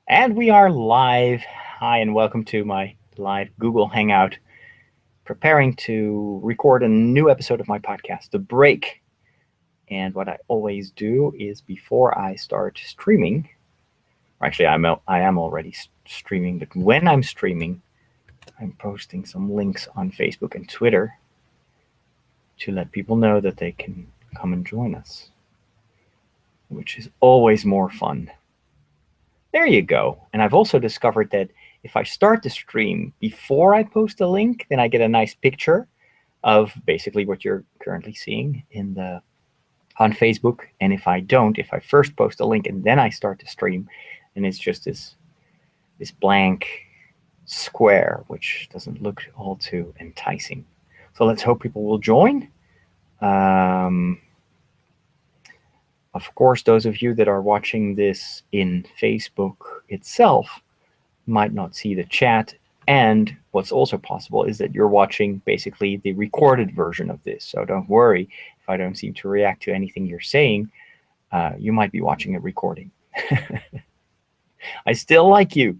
And we are live. Hi, and welcome to my live Google Hangout. Preparing to record a new episode of my podcast, The Break. And what I always do is before I start streaming, actually I am already streaming, but when I'm streaming, I'm posting some links on Facebook and Twitter to let people know that they can come and join us, which is always more fun. There you go. And I've also discovered that if I start the stream before I post a link, then I get a nice picture of basically what you're currently seeing on Facebook. And if I don't, if I first post a link and then I start the stream, then it's just this blank square, which doesn't look all too enticing. So let's hope people will join. Of course, those of you that are watching this in Facebook itself might not see the chat. And what's also possible is that you're watching basically the recorded version of this. So don't worry if I don't seem to react to anything you're saying. You might be watching a recording. I still like you.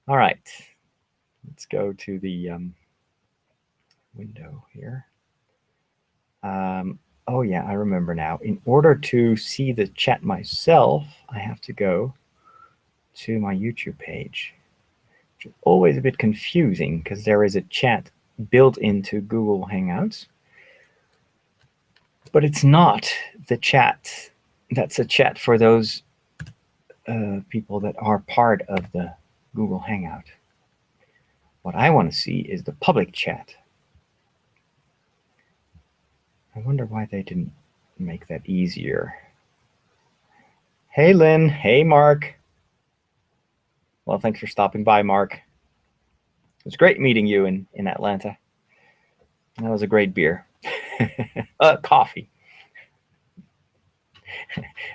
All right. Let's go to the window here. Oh, yeah, I remember now. In order to see the chat myself, I have to go to my YouTube page, which is always a bit confusing because there is a chat built into Google Hangouts, but it's not the chat. That's a chat for those people that are part of the Google Hangout. What I want to see is the public chat. I wonder why they didn't make that easier. Hey, Lynn. Hey, Mark. Well, thanks for stopping by, Mark. It was great meeting you in Atlanta. That was a great beer. Coffee.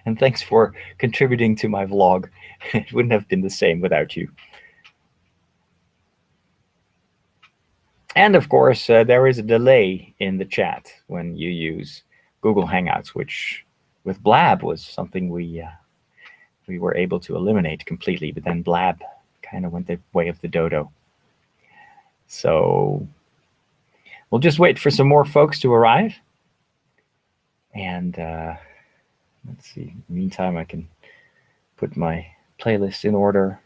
And thanks for contributing to my vlog. It wouldn't have been the same without you. And of course, there is a delay in the chat when you use Google Hangouts, which with Blab was something we were able to eliminate completely, but then Blab kind of went the way of the dodo. So we'll just wait for some more folks to arrive. And let's see, in the meantime, I can put my playlist in order,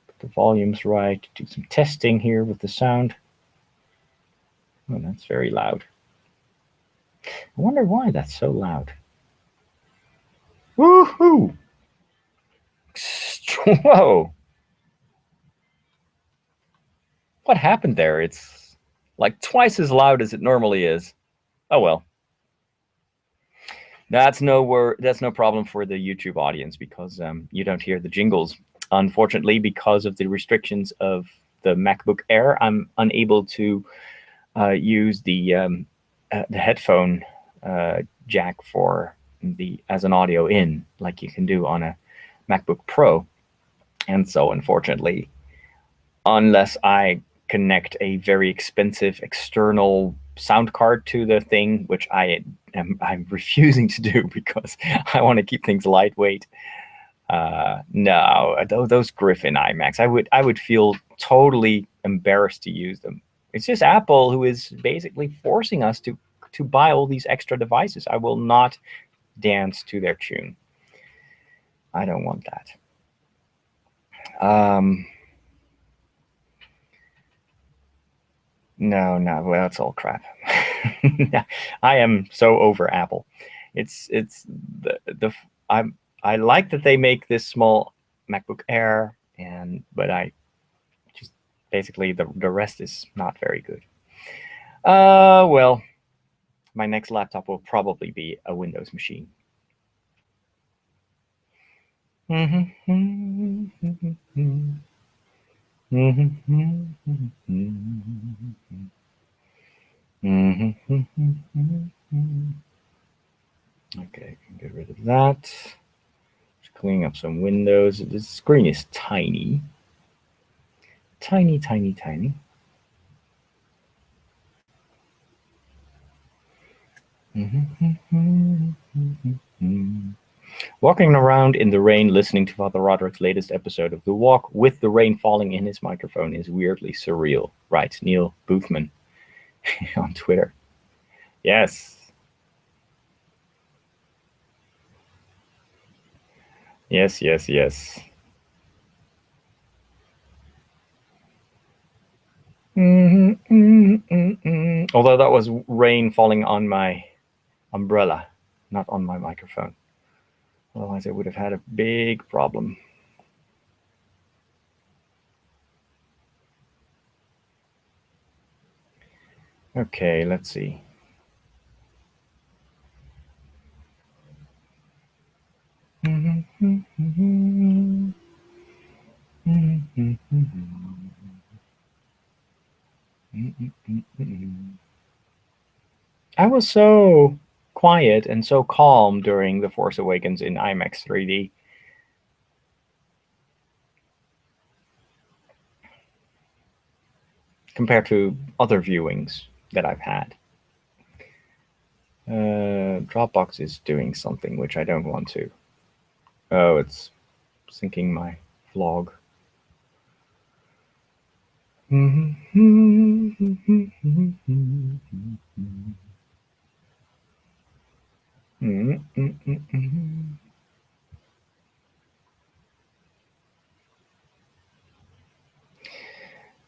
put the volumes right, do some testing here with the sound. Oh, that's very loud. I wonder why that's so loud. Woohoo! Whoa! What happened there? It's like twice as loud as it normally is. Oh well. That's no problem for the YouTube audience because you don't hear the jingles. Unfortunately, because of the restrictions of the MacBook Air, I'm unable to use the headphone jack as an audio in, like you can do on a MacBook Pro. And so, unfortunately, unless I connect a very expensive external sound card to the thing, which I'm refusing to do because I want to keep things lightweight. No, those Griffin iMacs, I would feel totally embarrassed to use them. It's just Apple who is basically forcing us to buy all these extra devices. I will not dance to their tune. I don't want that. No, well, it's all crap. I am so over Apple. I like that they make this small MacBook Air, but I just basically the rest is not very good. Well, my next laptop will probably be a Windows machine. Okay, get rid of that. Just cleaning up some windows. This screen is tiny. Tiny, tiny, tiny. Walking around in the rain listening to Father Roderick's latest episode of The Walk with the rain falling in his microphone is weirdly surreal, writes Neil Boothman on Twitter. Yes. Yes, yes, yes. Although that was rain falling on my umbrella, not on my microphone. Otherwise, I would have had a big problem. Okay, let's see. I was so quiet and so calm during The Force Awakens in IMAX 3D. Compared to other viewings that I've had. Dropbox is doing something which I don't want to. Oh, it's syncing my vlog.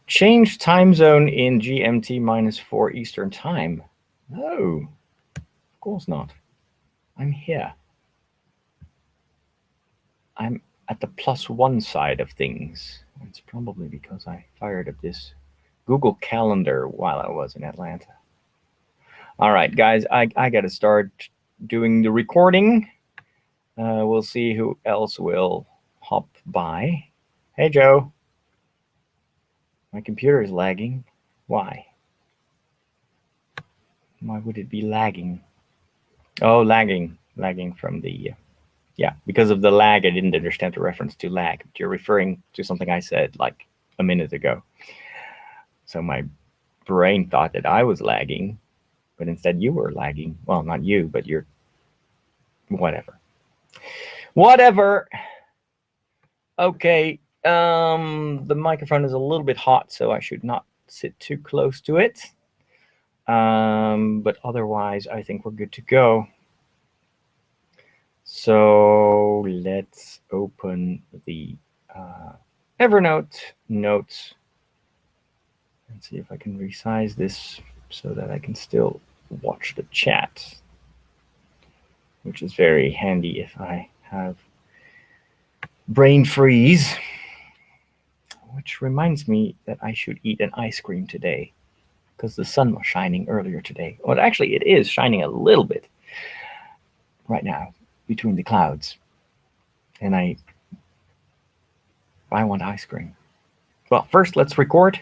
Change time zone in GMT -4 Eastern time. No, of course not. I'm here. I'm at the +1 side of things. It's probably because I fired up this Google Calendar while I was in Atlanta. All right, guys, I got to start doing the recording. We'll see who else will hop by. Hey, Joe. My computer is lagging. Why? Why would it be lagging? Oh, lagging from the... yeah, because of the lag, I didn't understand the reference to lag. But you're referring to something I said like a minute ago. So my brain thought that I was lagging, but instead you were lagging. Well, not you, but you're... whatever. Whatever. Okay. The microphone is a little bit hot, so I should not sit too close to it. But otherwise, I think we're good to go. So let's open the Evernote notes and see if I can resize this so that I can still watch the chat, which is very handy if I have brain freeze. Which reminds me that I should eat an ice cream today because the sun was shining earlier today. Well, actually, it is shining a little bit right now between the clouds. And I want ice cream. Well, first, let's record.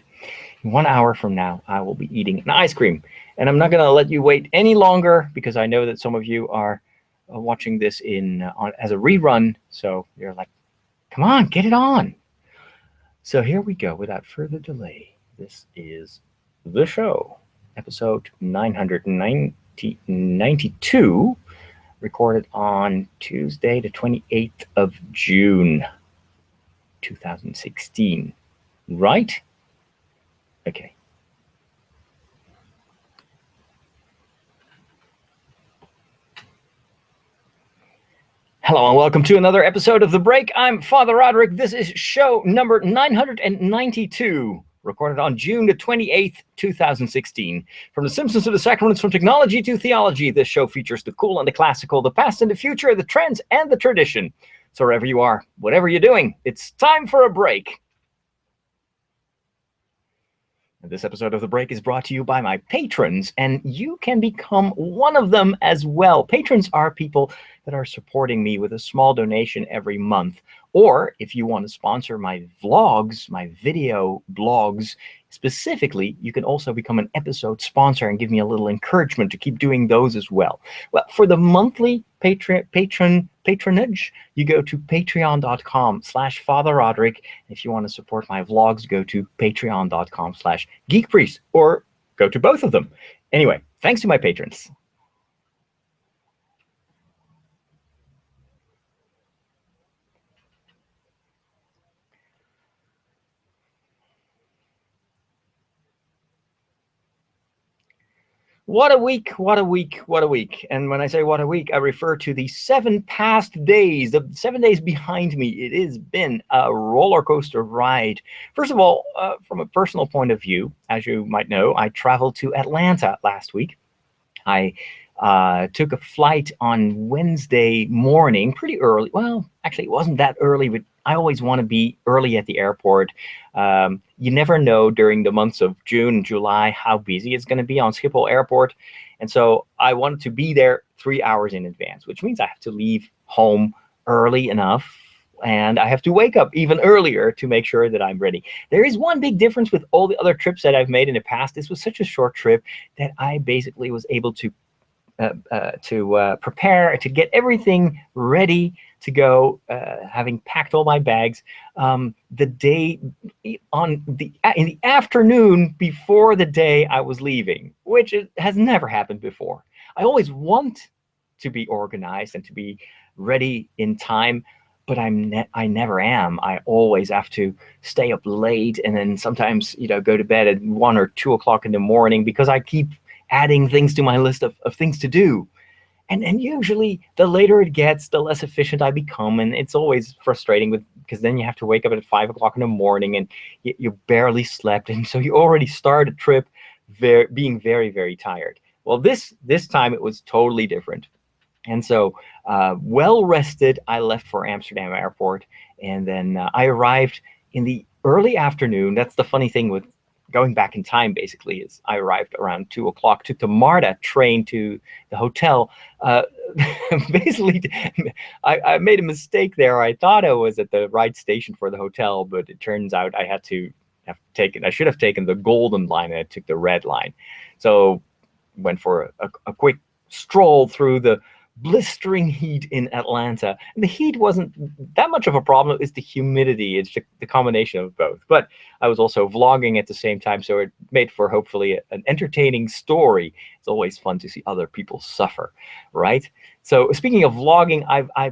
In 1 hour from now, I will be eating an ice cream. And I'm not going to let you wait any longer because I know that some of you are watching this as a rerun. So you're like, come on, get it on. So here we go. Without further delay, this is the show, episode 992, recorded on Tuesday, the 28th of June, 2016. Right? Okay. Hello and welcome to another episode of The Break. I'm Father Roderick. This is show number 992, recorded on June the 28th, 2016. From the Simpsons to the Sacraments, from technology to theology, this show features the cool and the classical, the past and the future, the trends and the tradition. So wherever you are, whatever you're doing, it's time for a break. This episode of The Break is brought to you by my patrons, and you can become one of them as well. Patrons are people that are supporting me with a small donation every month. Or if you want to sponsor my vlogs, my video blogs, specifically, you can also become an episode sponsor and give me a little encouragement to keep doing those as well. Well, for the monthly patronage, you go to patreon.com/Father Roderick. If you want to support my vlogs, go to patreon.com/GeekPriest, or go to both of them. Anyway, thanks to my patrons. What a week, what a week, what a week. And when I say what a week, I refer to the 7 past days, the 7 days behind me. It has been a roller coaster ride. First of all, from a personal point of view, as you might know, I traveled to Atlanta last week. I took a flight on Wednesday morning, pretty early. Well, actually, it wasn't that early, but I always want to be early at the airport. You never know during the months of June and July how busy it's going to be on Schiphol Airport. And so I wanted to be there 3 hours in advance, which means I have to leave home early enough. And I have to wake up even earlier to make sure that I'm ready. There is one big difference with all the other trips that I've made in the past. This was such a short trip that I basically was able to prepare, to get everything ready to go, having packed all my bags the day in the afternoon before the day I was leaving, which has never happened before. I always want to be organized and to be ready in time, but I never am. I always have to stay up late, and then sometimes go to bed at 1 or 2 o'clock in the morning because I keep adding things to my list of things to do. And usually the later it gets, the less efficient I become. And it's always frustrating because then you have to wake up at 5 o'clock in the morning and you barely slept. And so you already start a trip being very, very tired. Well, this time it was totally different. And so well rested, I left for Amsterdam airport. And then I arrived in the early afternoon. That's the funny thing with going back in time, basically, is I arrived around 2 o'clock, took the MARTA train to the hotel. Basically, I made a mistake there. I thought I was at the right station for the hotel, but it turns out I should have taken the golden line, and I took the red line. So went for a quick stroll through the blistering heat in Atlanta. And the heat wasn't that much of a problem. It's the humidity. It's the combination of both. But I was also vlogging at the same time, so it made for hopefully an entertaining story. It's always fun to see other people suffer, right? So speaking of vlogging, I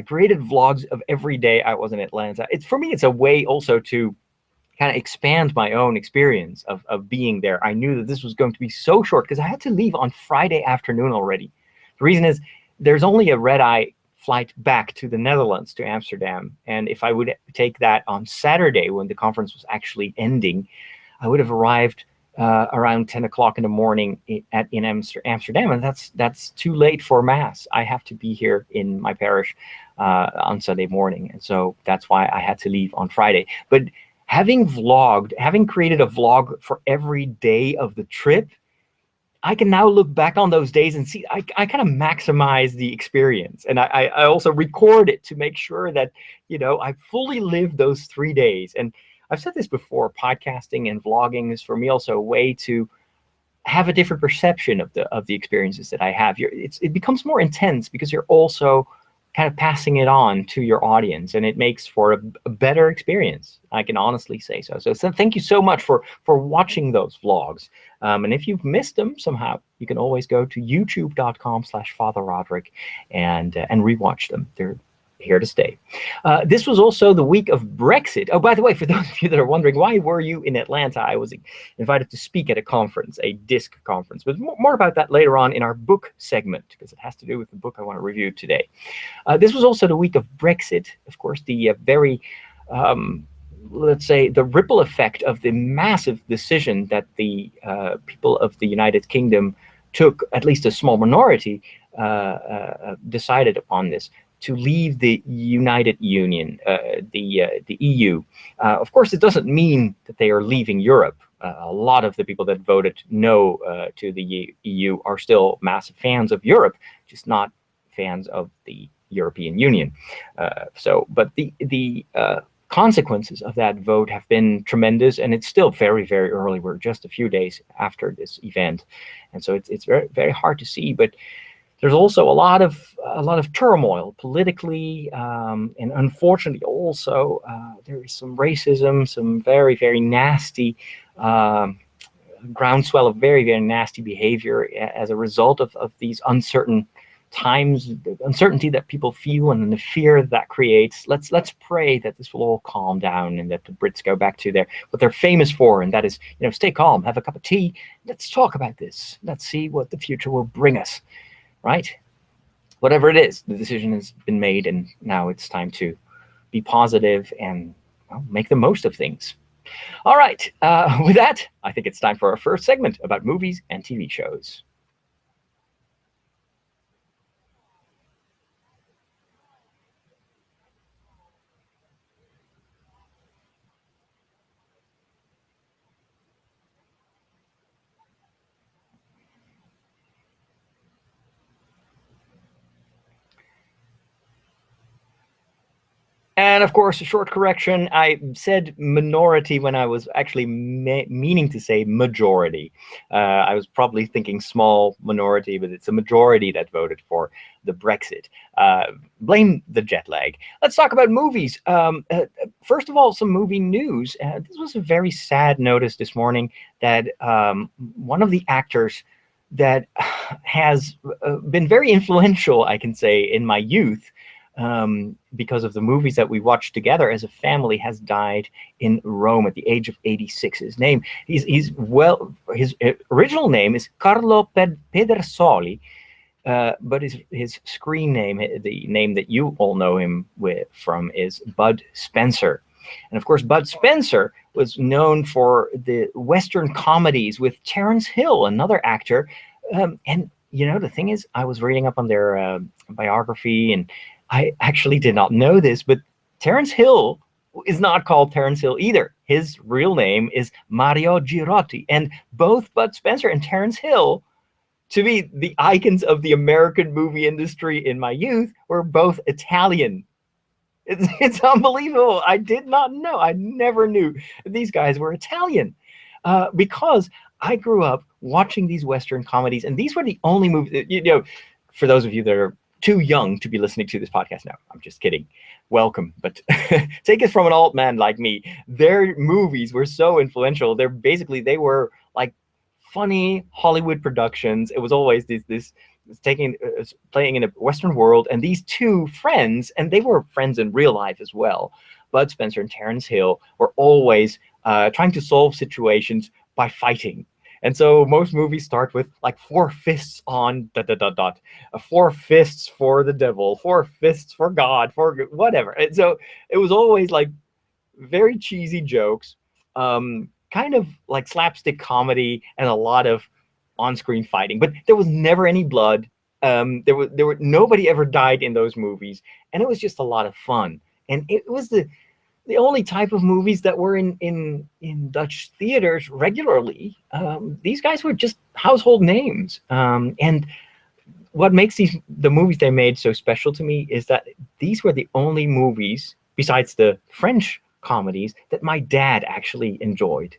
created vlogs of every day I was in Atlanta. For me, it's a way also to kind of expand my own experience of being there. I knew that this was going to be so short because I had to leave on Friday afternoon already. The reason is there's only a red-eye flight back to the Netherlands, to Amsterdam. And if I would take that on Saturday when the conference was actually ending, I would have arrived around 10 o'clock in the morning in Amsterdam. And that's too late for Mass. I have to be here in my parish on Sunday morning. And so that's why I had to leave on Friday. But having created a vlog for every day of the trip, I can now look back on those days and see I kind of maximize the experience. And I also record it to make sure that, I fully lived those 3 days. And I've said this before, podcasting and vlogging is for me also a way to have a different perception of the experiences that I have. It becomes more intense because you're also kind of passing it on to your audience, and it makes for a better experience. I can honestly say so. So thank you so much for watching those vlogs. And if you've missed them somehow, you can always go to youtube.com/Father Roderick and rewatch them. They're here to stay. This was also the week of Brexit. Oh, by the way, for those of you that are wondering, why were you in Atlanta? I was invited to speak at a conference, a DISC conference. But more about that later on in our book segment, because it has to do with the book I want to review today. This was also the week of Brexit. Of course, the very, let's say, the ripple effect of the massive decision that the people of the United Kingdom took, at least a small minority, decided upon this, to leave the United Union, the EU. Of course, it doesn't mean that they are leaving Europe. A lot of the people that voted no to the EU are still massive fans of Europe, just not fans of the European Union. But the consequences of that vote have been tremendous, and it's still very, very early. We're just a few days after this event, and so it's very, very hard to see. But there's also a lot of turmoil politically, and unfortunately also there is some racism, some very, very nasty groundswell of very, very nasty behavior as a result of these uncertain times, the uncertainty that people feel and the fear that creates, let's pray that this will all calm down and that the Brits go back to what they're famous for, and that is, stay calm, have a cup of tea, let's talk about this, let's see what the future will bring us, right? Whatever it is, the decision has been made, and now it's time to be positive and, well, make the most of things. All right, with that, I think it's time for our first segment about movies and TV shows. And of course, a short correction, I said minority when I was actually meaning to say majority. I was probably thinking small minority, but it's a majority that voted for the Brexit. Blame the jet lag. Let's talk about movies. First of all, some movie news. This was a very sad notice this morning that one of the actors that has been very influential, I can say, in my youth, because of the movies that we watched together as a family, has died in Rome at the age of 86. His name, his original name is Carlo Pedersoli, but his screen name, the name that you all know him from, is Bud Spencer. And of course, Bud Spencer was known for the Western comedies with Terence Hill, another actor. And the thing is, I was reading up on their biography, and I actually did not know this, but Terence Hill is not called Terence Hill either. His real name is Mario Girotti. And both Bud Spencer and Terence Hill, to be the icons of the American movie industry in my youth, were both Italian. It's unbelievable. I did not know. I never knew these guys were Italian, because I grew up watching these Western comedies, and these were the only movies, for those of you that are too young to be listening to this podcast now, I'm just kidding. Welcome, but take it from an old man like me. Their movies were so influential. They were like funny Hollywood productions. It was always this playing in a Western world, and these two friends, and they were friends in real life as well. Bud Spencer and Terence Hill were always trying to solve situations by fighting. And so most movies start with like 4 fists on ... 4 fists for the devil, 4 fists for God, for whatever. And so it was always like very cheesy jokes, kind of like slapstick comedy, and a lot of on-screen fighting. But there was never any blood. Nobody ever died in those movies, and it was just a lot of fun. And it was the only type of movies that were in Dutch theaters regularly. These guys were just household names. And what makes the movies they made so special to me is that these were the only movies, besides the French comedies, that my dad actually enjoyed.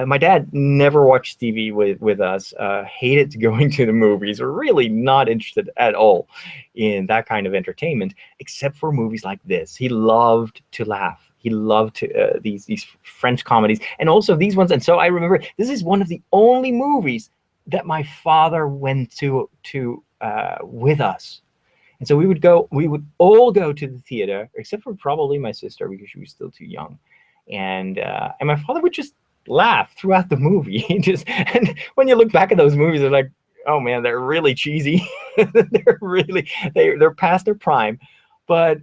My dad never watched TV with us, hated going to the movies, really not interested at all in that kind of entertainment, except for movies like this. He loved to laugh. He loved these French comedies, and also these ones. And so I remember this is one of the only movies that my father went to with us. And so we would all go to the theater, except for probably my sister, because she was still too young. And my father would just laugh throughout the movie. And when you look back at those movies, they're like, oh man, they're really cheesy. they're past their prime. But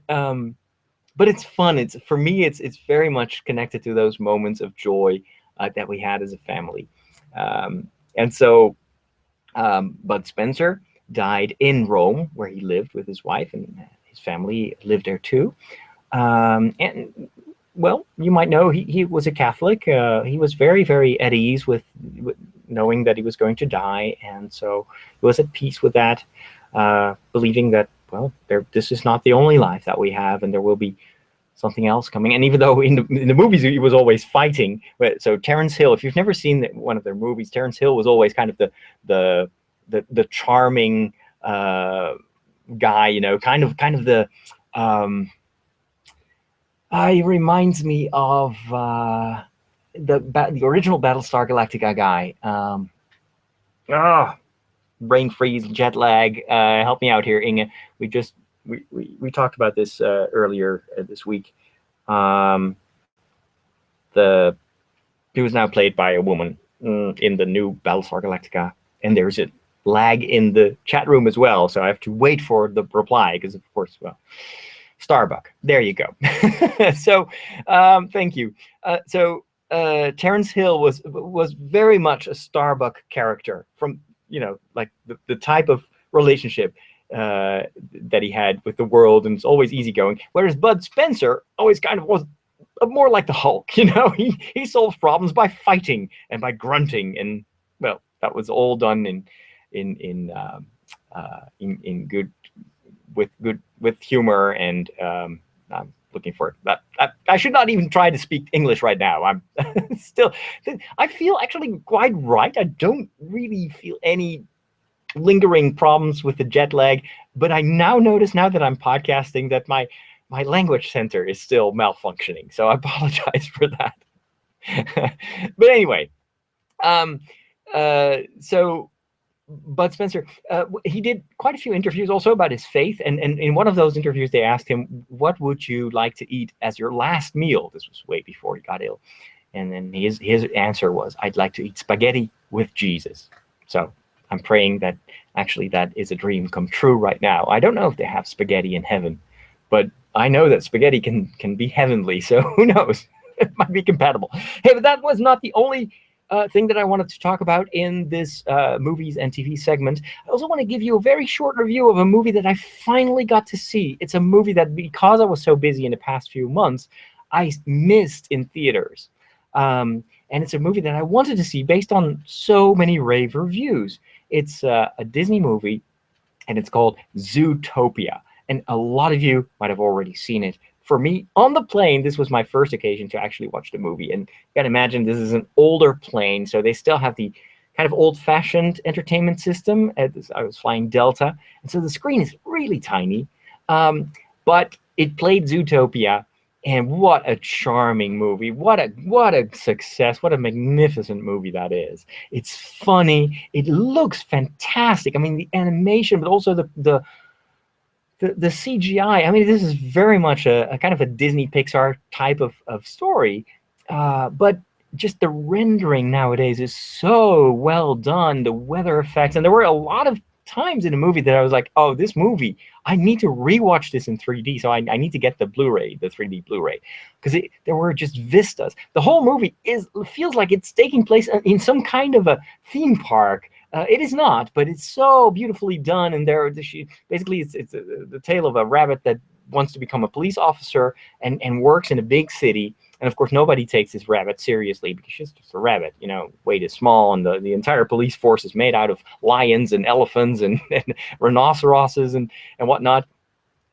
it's fun. For me, it's very much connected to those moments of joy that we had as a family. And so Bud Spencer died in Rome, where he lived with his wife, and his family lived there too. And well, you might know he was a Catholic. He was very, very at ease with knowing that he was going to die, and so he was at peace with that, believing that, well, this is not the only life that we have, and there will be something else coming. And even though in the movies he was always fighting, so Terence Hill, if you've never seen one of their movies, Terence Hill was always kind of the charming guy, kind of the he reminds me of the original Battlestar Galactica guy. brain freeze, jet lag. Help me out here, Inge. We talked about this earlier this week. He was now played by a woman in the new Battlestar Galactica, and there's a lag in the chat room as well, so I have to wait for the reply because, of course, well, Starbuck. There you go. So, thank you. Terence Hill was very much a Starbuck character from, like the type of relationship that he had with the world, and it's always easygoing. Whereas Bud Spencer always kind of was more like the Hulk. He solves problems by fighting and by grunting, and well, that was all done in good with humor, and I'm looking for it. I should not even try to speak English right now. I'm I feel actually quite right. I don't really feel any lingering problems with the jet lag, but I now notice, now that I'm podcasting, that my language center is still malfunctioning. So I apologize for that. But anyway, so Bud Spencer, he did quite a few interviews also about his faith, and in one of those interviews they asked him, what would you like to eat as your last meal? This was way before he got ill. And then his answer was, I'd like to eat spaghetti with Jesus. So I'm praying that actually that is a dream come true right now. I don't know if they have spaghetti in heaven, but I know that spaghetti can be heavenly, so who knows? It might be compatible. Hey, but that was not the only thing that I wanted to talk about in this movies and TV segment. I also want to give you a very short review of a movie that I finally got to see. It's a movie that, because I was so busy in the past few months, I missed in theaters. And it's a movie that I wanted to see based on so many rave reviews. It's a Disney movie, and it's called Zootopia. And a lot of you might have already seen it. For me, on the plane, this was my first occasion to actually watch the movie. And you can imagine this is an older plane, so they still have the kind of old-fashioned entertainment system. I was flying Delta, and so the screen is really tiny. But it played Zootopia, and what a charming movie. What a success. What a magnificent movie that is. It's funny. It looks fantastic. I mean, the animation, but also the CGI. I mean, this is very much a kind of a Disney Pixar type of story, but just the rendering nowadays is so well done, the weather effects. And there were a lot of times in the movie that I was like, oh, this movie, I need to rewatch this in 3D. So I need to get the Blu-ray, the 3D Blu-ray, because there were just vistas. The whole movie feels like it's taking place in some kind of a theme park. It is not, but it's so beautifully done. And basically it's the tale of a rabbit that wants to become a police officer and works in a big city. And of course, nobody takes this rabbit seriously because she's just a rabbit. Weight is small, and the entire police force is made out of lions and elephants and rhinoceroses and whatnot.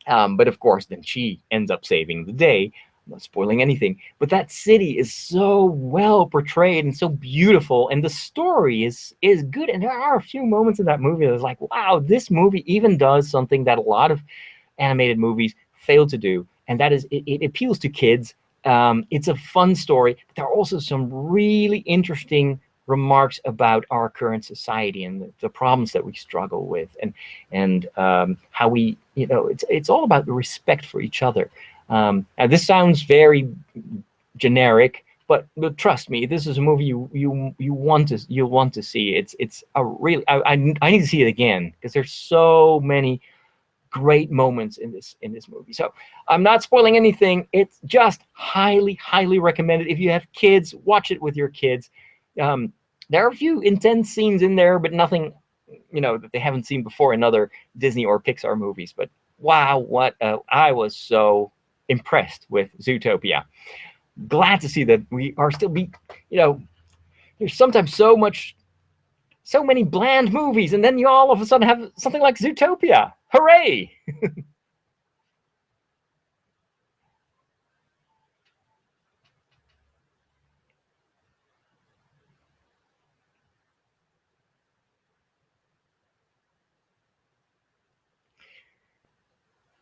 But of course, then she ends up saving the day. I'm not spoiling anything, but that city is so well portrayed and so beautiful, and the story is good. And there are a few moments in that movie that was like, wow, this movie even does something that a lot of animated movies fail to do, and that is it appeals to kids. It's a fun story, but there are also some really interesting remarks about our current society and the problems that we struggle with, and how we, it's all about the respect for each other. Now this sounds very generic, but trust me, this is a movie you'll want to see. It's a really, I need to see it again because there's so many great moments in this movie. So I'm not spoiling anything. It's just highly recommended. If you have kids, watch it with your kids. There are a few intense scenes in there, but nothing that they haven't seen before in other Disney or Pixar movies. But wow, I was so impressed with Zootopia. Glad to see that we are still there's sometimes so many bland movies, and then you all of a sudden have something like Zootopia. Hooray!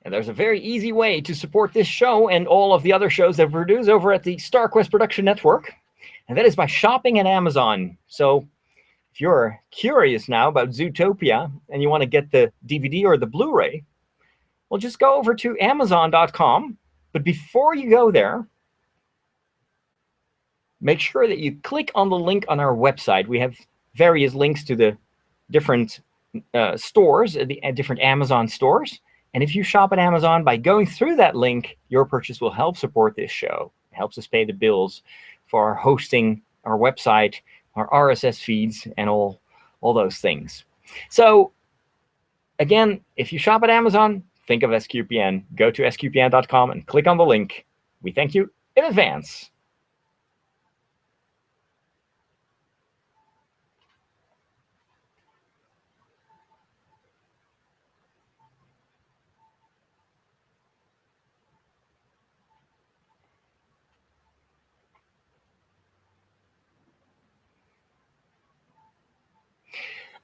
And there's a very easy way to support this show and all of the other shows that we produce over at the StarQuest Production Network, and that is by shopping at Amazon. So if if you're curious now about Zootopia and you want to get the DVD or the Blu-ray, well, just go over to Amazon.com. But before you go there, make sure that you click on the link on our website. We have various links to the different stores, the different Amazon stores. And if you shop at Amazon, by going through that link, your purchase will help support this show. It helps us pay the bills for our hosting, our website, our RSS feeds, and all those things. So again, if you shop at Amazon, think of SQPN. Go to sqpn.com and click on the link. We thank you in advance.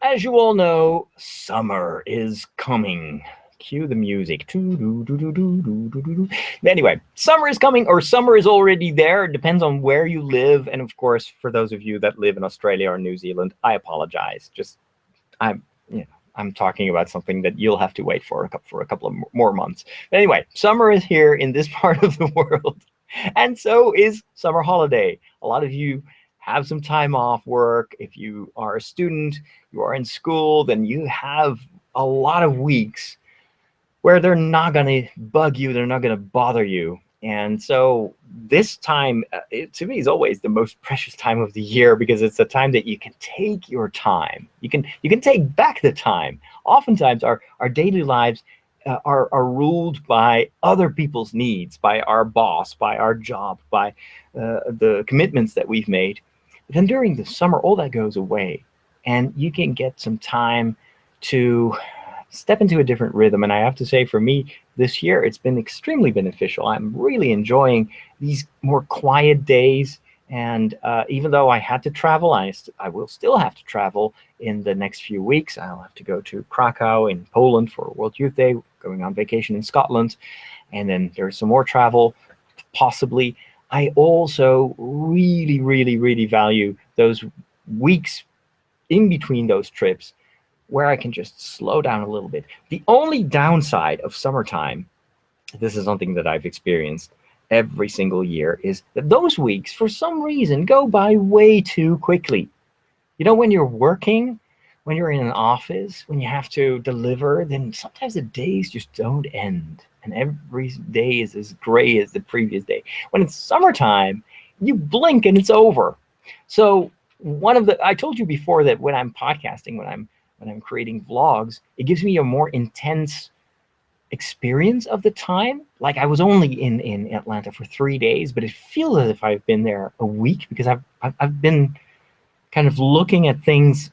As you all know, summer is coming. Cue the music. Anyway, summer is coming, or summer is already there. It depends on where you live. And of course, for those of you that live in Australia or New Zealand, I apologize. I'm talking about something that you'll have to wait for a couple of more months. But anyway, summer is here in this part of the world. And so is summer holiday. A lot of you have some time off work. If you are a student, you are in school, then you have a lot of weeks where they're not going to bug you, they're not going to bother you. And so this time, to me, is always the most precious time of the year, because it's a time that you can take your time. You can take back the time. Oftentimes, our daily lives are ruled by other people's needs, by our boss, by our job, by the commitments that we've made. But then during the summer, all that goes away, and you can get some time to step into a different rhythm. And I have to say, for me, this year, it's been extremely beneficial. I'm really enjoying these more quiet days. And even though I had to travel, I will still have to travel in the next few weeks. I'll have to go to Krakow in Poland for World Youth Day, going on vacation in Scotland. And then there's some more travel, possibly. I also really, really, really value those weeks in between those trips where I can just slow down a little bit. The only downside of summertime, this is something that I've experienced every single year, is that those weeks, for some reason, go by way too quickly. You know, when you're working, when you're in an office, when you have to deliver, then sometimes the days just don't end. And every day is as gray as the previous day. When it's summertime, you blink and it's over. So I told you before that when I'm podcasting, when I'm creating vlogs, it gives me a more intense experience of the time. Like I was only in Atlanta for 3 days, but it feels as if I've been there a week, because I've been kind of looking at things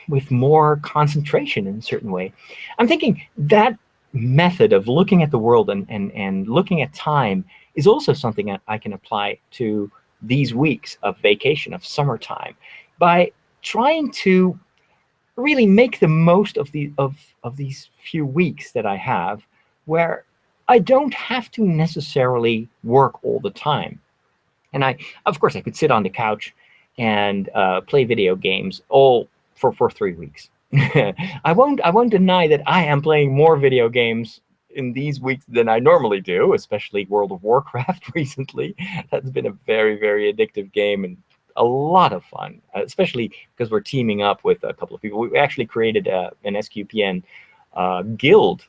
with more concentration in a certain way. I'm thinking that method of looking at the world and looking at time is also something that I can apply to these weeks of vacation, of summertime, by trying to really make the most of these few weeks that I have, where I don't have to necessarily work all the time. And of course, I could sit on the couch and play video games all for 3 weeks. I won't deny that I am playing more video games in these weeks than I normally do, especially World of Warcraft recently. That's been a very, very addictive game and a lot of fun, especially because we're teaming up with a couple of people. We actually created an SQPN guild,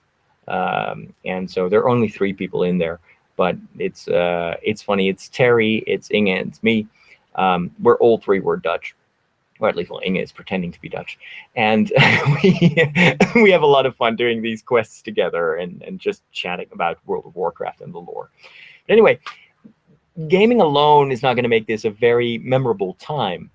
and so there are only 3 people in there. But it's funny. It's Terry, it's Inge, and it's me. We're all 3 were Dutch. Or at least, well, Inge is pretending to be Dutch. And we have a lot of fun doing these quests together and just chatting about World of Warcraft and the lore. But anyway, gaming alone is not going to make this a very memorable time.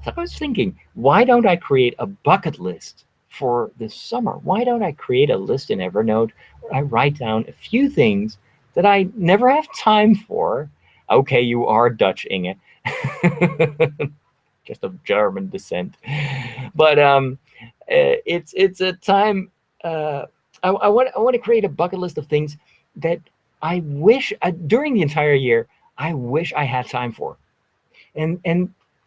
So I was thinking, why don't I create a bucket list for this summer? Why don't I create a list in Evernote where I write down a few things that I never have time for? Okay, you are Dutch, Inge. Just of German descent, but it's a time. I want to create a bucket list of things that I wish during the entire year I wish I had time for, and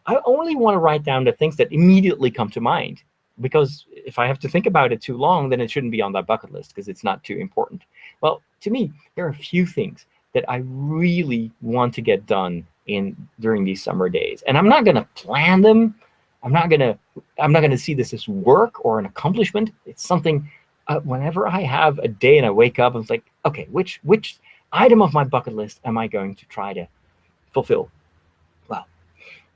I only want to write down the things that immediately come to mind, because if I have to think about it too long, then it shouldn't be on that bucket list because it's not too important. Well, to me, there are a few things that I really want to get done during these summer days, and I'm not going to plan them. I'm not going to see this as work or an accomplishment. It's something, whenever I have a day and I wake up, I'm like, okay, which item of my bucket list am I going to try to fulfill? Well,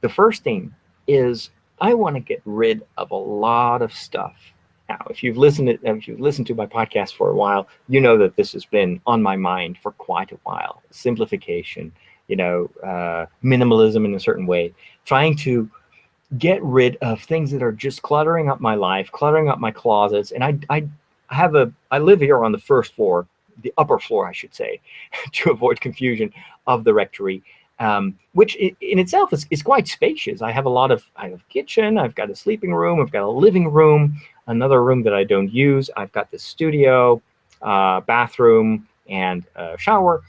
the first thing is I want to get rid of a lot of stuff. Now, if you've listened to my podcast for a while, you know that this has been on my mind for quite a while. Simplification, minimalism in a certain way, trying to get rid of things that are just cluttering up my life, cluttering up my closets. And I live here on the first floor, the upper floor, I should say, to avoid confusion, of the rectory, which in itself is quite spacious. I have a kitchen, I've got a sleeping room, I've got a living room, another room that I don't use. I've got the studio, bathroom, and shower.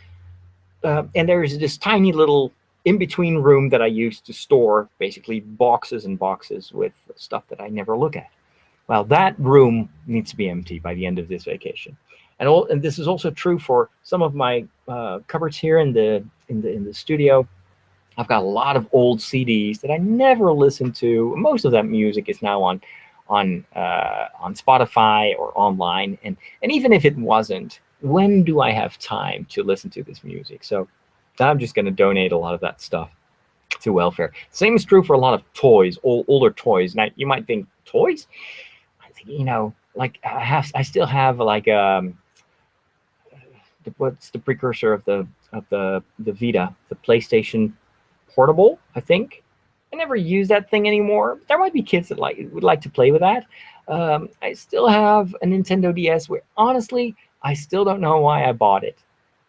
And there's this tiny little in-between room that I use to store basically boxes and boxes with stuff that I never look at. Well, that room needs to be empty by the end of this vacation. And this is also true for some of my cupboards here in the studio. I've got a lot of old CDs that I never listened to. Most of that music is now on Spotify or online. And even if it wasn't, when do I have time to listen to this music? So I'm just going to donate a lot of that stuff to welfare. Same is true for a lot of toys, older toys. Now you might think, toys? I think, like I still have like what's the precursor of the Vita, the PlayStation Portable, I think. I never use that thing anymore. There might be kids that would like to play with that. I still have a Nintendo DS where, honestly, I still don't know why I bought it.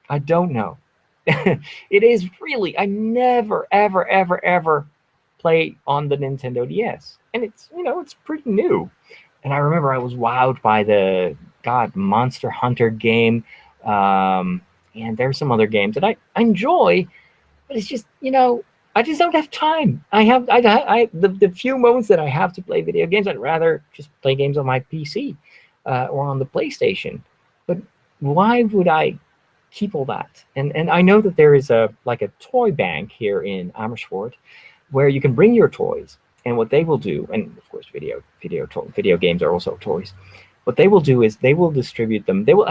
I don't know. It is really, I never, ever, ever, ever play on the Nintendo DS. And it's, it's pretty new. And I remember I was wowed by the Monster Hunter game. And there's some other games that I enjoy, but it's just, I just don't have time. The few moments that I have to play video games, I'd rather just play games on my PC or on the PlayStation. But why would I keep all that? And I know that there is a toy bank here in Amersfoort where you can bring your toys, and what they will do, and of course video games are also toys. What they will do is they will distribute them. They will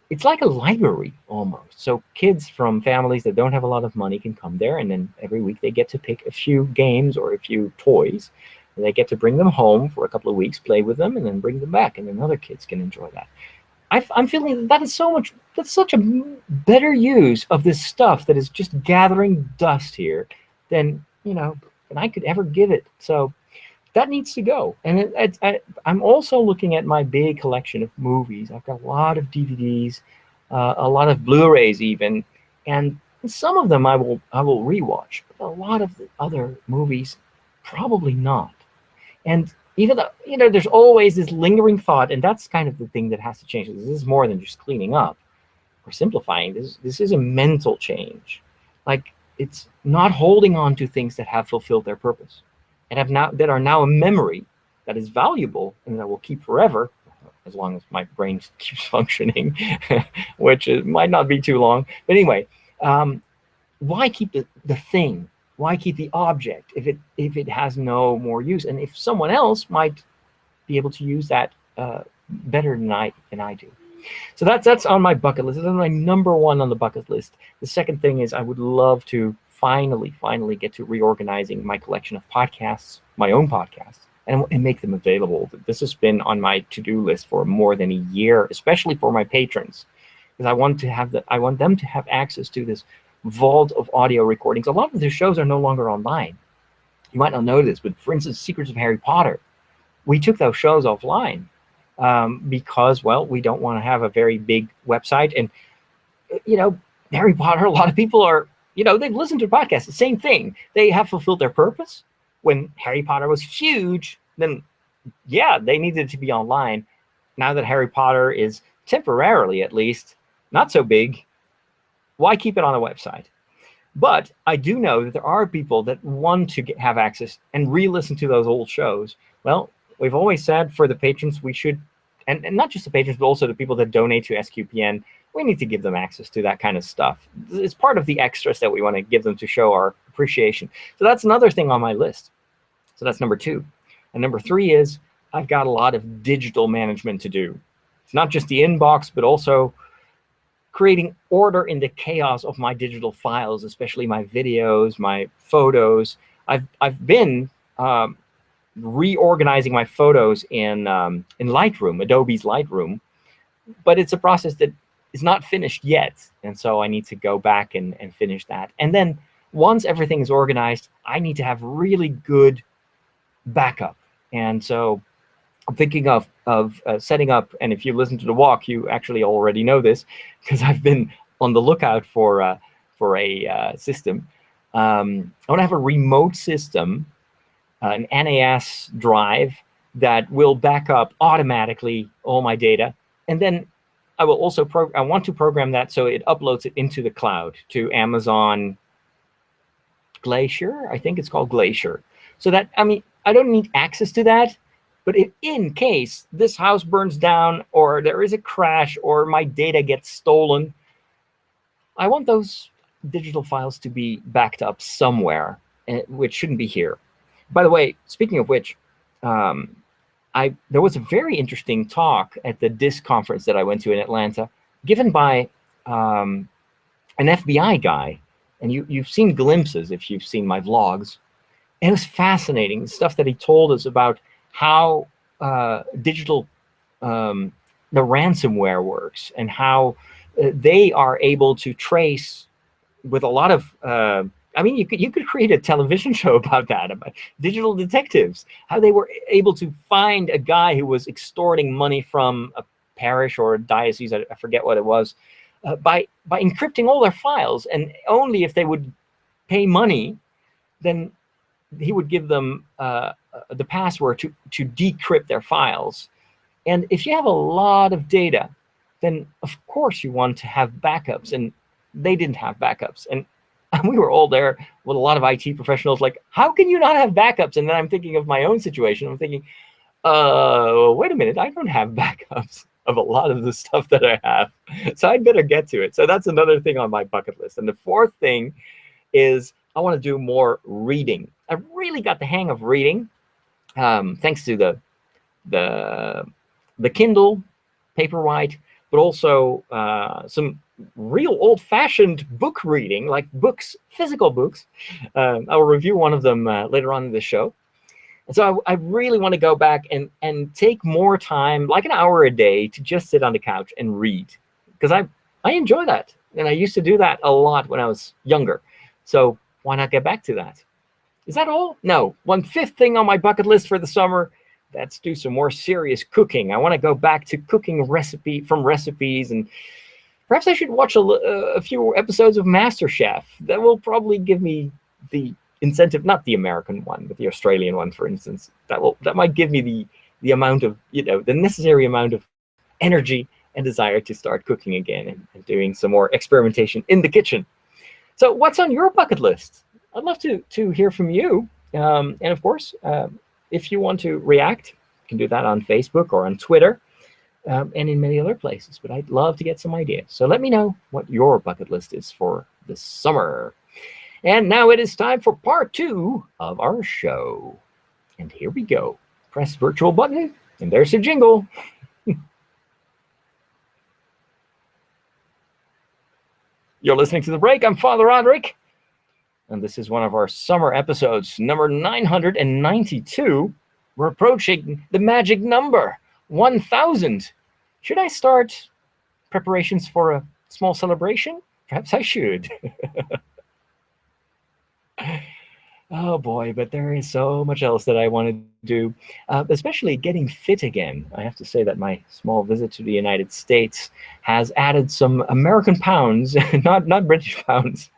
it's like a library almost. So kids from families that don't have a lot of money can come there, and then every week they get to pick a few games or a few toys. And they get to bring them home for a couple of weeks, play with them, and then bring them back, and then other kids can enjoy that. I'm feeling that's such a better use of this stuff that is just gathering dust here than I could ever give it. So that needs to go. And I'm also looking at my big collection of movies. I've got a lot of DVDs, a lot of Blu-rays even, and some of them I will rewatch, but a lot of the other movies probably not. And even though there's always this lingering thought, and that's kind of the thing that has to change. This is more than just cleaning up or simplifying. This is a mental change. Like, it's not holding on to things that have fulfilled their purpose and that are now a memory that is valuable and that will keep forever, as long as my brain keeps functioning, which might not be too long. But anyway, why keep the thing? Why keep the object if it has no more use? And if someone else might be able to use that better than I do. So that's on my bucket list. That's my number one on the bucket list. The second thing is I would love to finally get to reorganizing my collection of podcasts, my own podcasts, and make them available. This has been on my to-do list for more than a year, especially for my patrons, because I want them to have access to this vault of audio recordings. A lot of their shows are no longer online. You might not know this, but for instance, Secrets of Harry Potter, we took those shows offline because, well, we don't want to have a very big website. And, Harry Potter, a lot of people are, they've listened to podcasts, the same thing. They have fulfilled their purpose. When Harry Potter was huge, then, yeah, they needed to be online. Now that Harry Potter is temporarily, at least, not so big, why keep it on a website? But I do know that there are people that want to have access and re-listen to those old shows. Well, we've always said for the patrons, we should, and not just the patrons, but also the people that donate to SQPN, we need to give them access to that kind of stuff. It's part of the extras that we want to give them to show our appreciation. So that's another thing on my list. So that's number 2. And number 3 is I've got a lot of digital management to do. It's not just the inbox, but also creating order in the chaos of my digital files, especially my videos, my photos. I've been reorganizing my photos in Lightroom, Adobe's Lightroom, but it's a process that is not finished yet. And so I need to go back and finish that. And then once everything is organized, I need to have really good backup. And so I'm thinking of setting up, and if you listen to the walk, you actually already know this, because I've been on the lookout for a system. I want to have a remote system, an NAS drive that will back up automatically all my data, and then I will also I want to program that so it uploads it into the cloud to Amazon Glacier. I think it's called Glacier. So that, I mean, I don't need access to that, but if in case this house burns down or there is a crash or my data gets stolen, I want those digital files to be backed up somewhere, which shouldn't be here. By the way, speaking of which, there was a very interesting talk at the DISC conference that I went to in Atlanta, given by an FBI guy. And you've seen glimpses if you've seen my vlogs. And it was fascinating, the stuff that he told us about how digital, the ransomware works, and how they are able to trace with a lot of, I mean, you could create a television show about that, about digital detectives, how they were able to find a guy who was extorting money from a parish or a diocese, I forget what it was, by encrypting all their files, and only if they would pay money, then he would give them the password to decrypt their files. And if you have a lot of data, then of course you want to have backups, and they didn't have backups. And we were all there with a lot of IT professionals like, how can you not have backups? And then I'm thinking of my own situation. I'm thinking, wait a minute, I don't have backups of a lot of the stuff that I have. So I'd better get to it. So that's another thing on my bucket list. And the 4th thing is I want to do more reading. I really got the hang of reading, thanks to the Kindle Paperwhite, but also some real old-fashioned book reading, like books, physical books. I'll review one of them later on in the show. And so I really want to go back and take more time, like an hour a day, to just sit on the couch and read, because I enjoy that. And I used to do that a lot when I was younger. So why not get back to that? Is that all? No. 1/5 thing on my bucket list for the summer, let's do some more serious cooking. I want to go back to cooking recipes, and perhaps I should watch a few episodes of MasterChef. That will probably give me the incentive, not the American one, but the Australian one, for instance. That might give me the amount of, the necessary amount of energy and desire to start cooking again and doing some more experimentation in the kitchen. So what's on your bucket list? I'd love to hear from you. And of course, if you want to react, you can do that on Facebook or on Twitter, and in many other places. But I'd love to get some ideas. So let me know what your bucket list is for the summer. And now it is time for part 2 of our show. And here we go. Press virtual button, and there's a jingle. You're listening to The Break. I'm Father Roderick. And this is one of our summer episodes, number 992. We're approaching the magic number, 1,000. Should I start preparations for a small celebration? Perhaps I should. Oh boy, but there is so much else that I want to do, especially getting fit again. I have to say that my small visit to the United States has added some American pounds, not British pounds.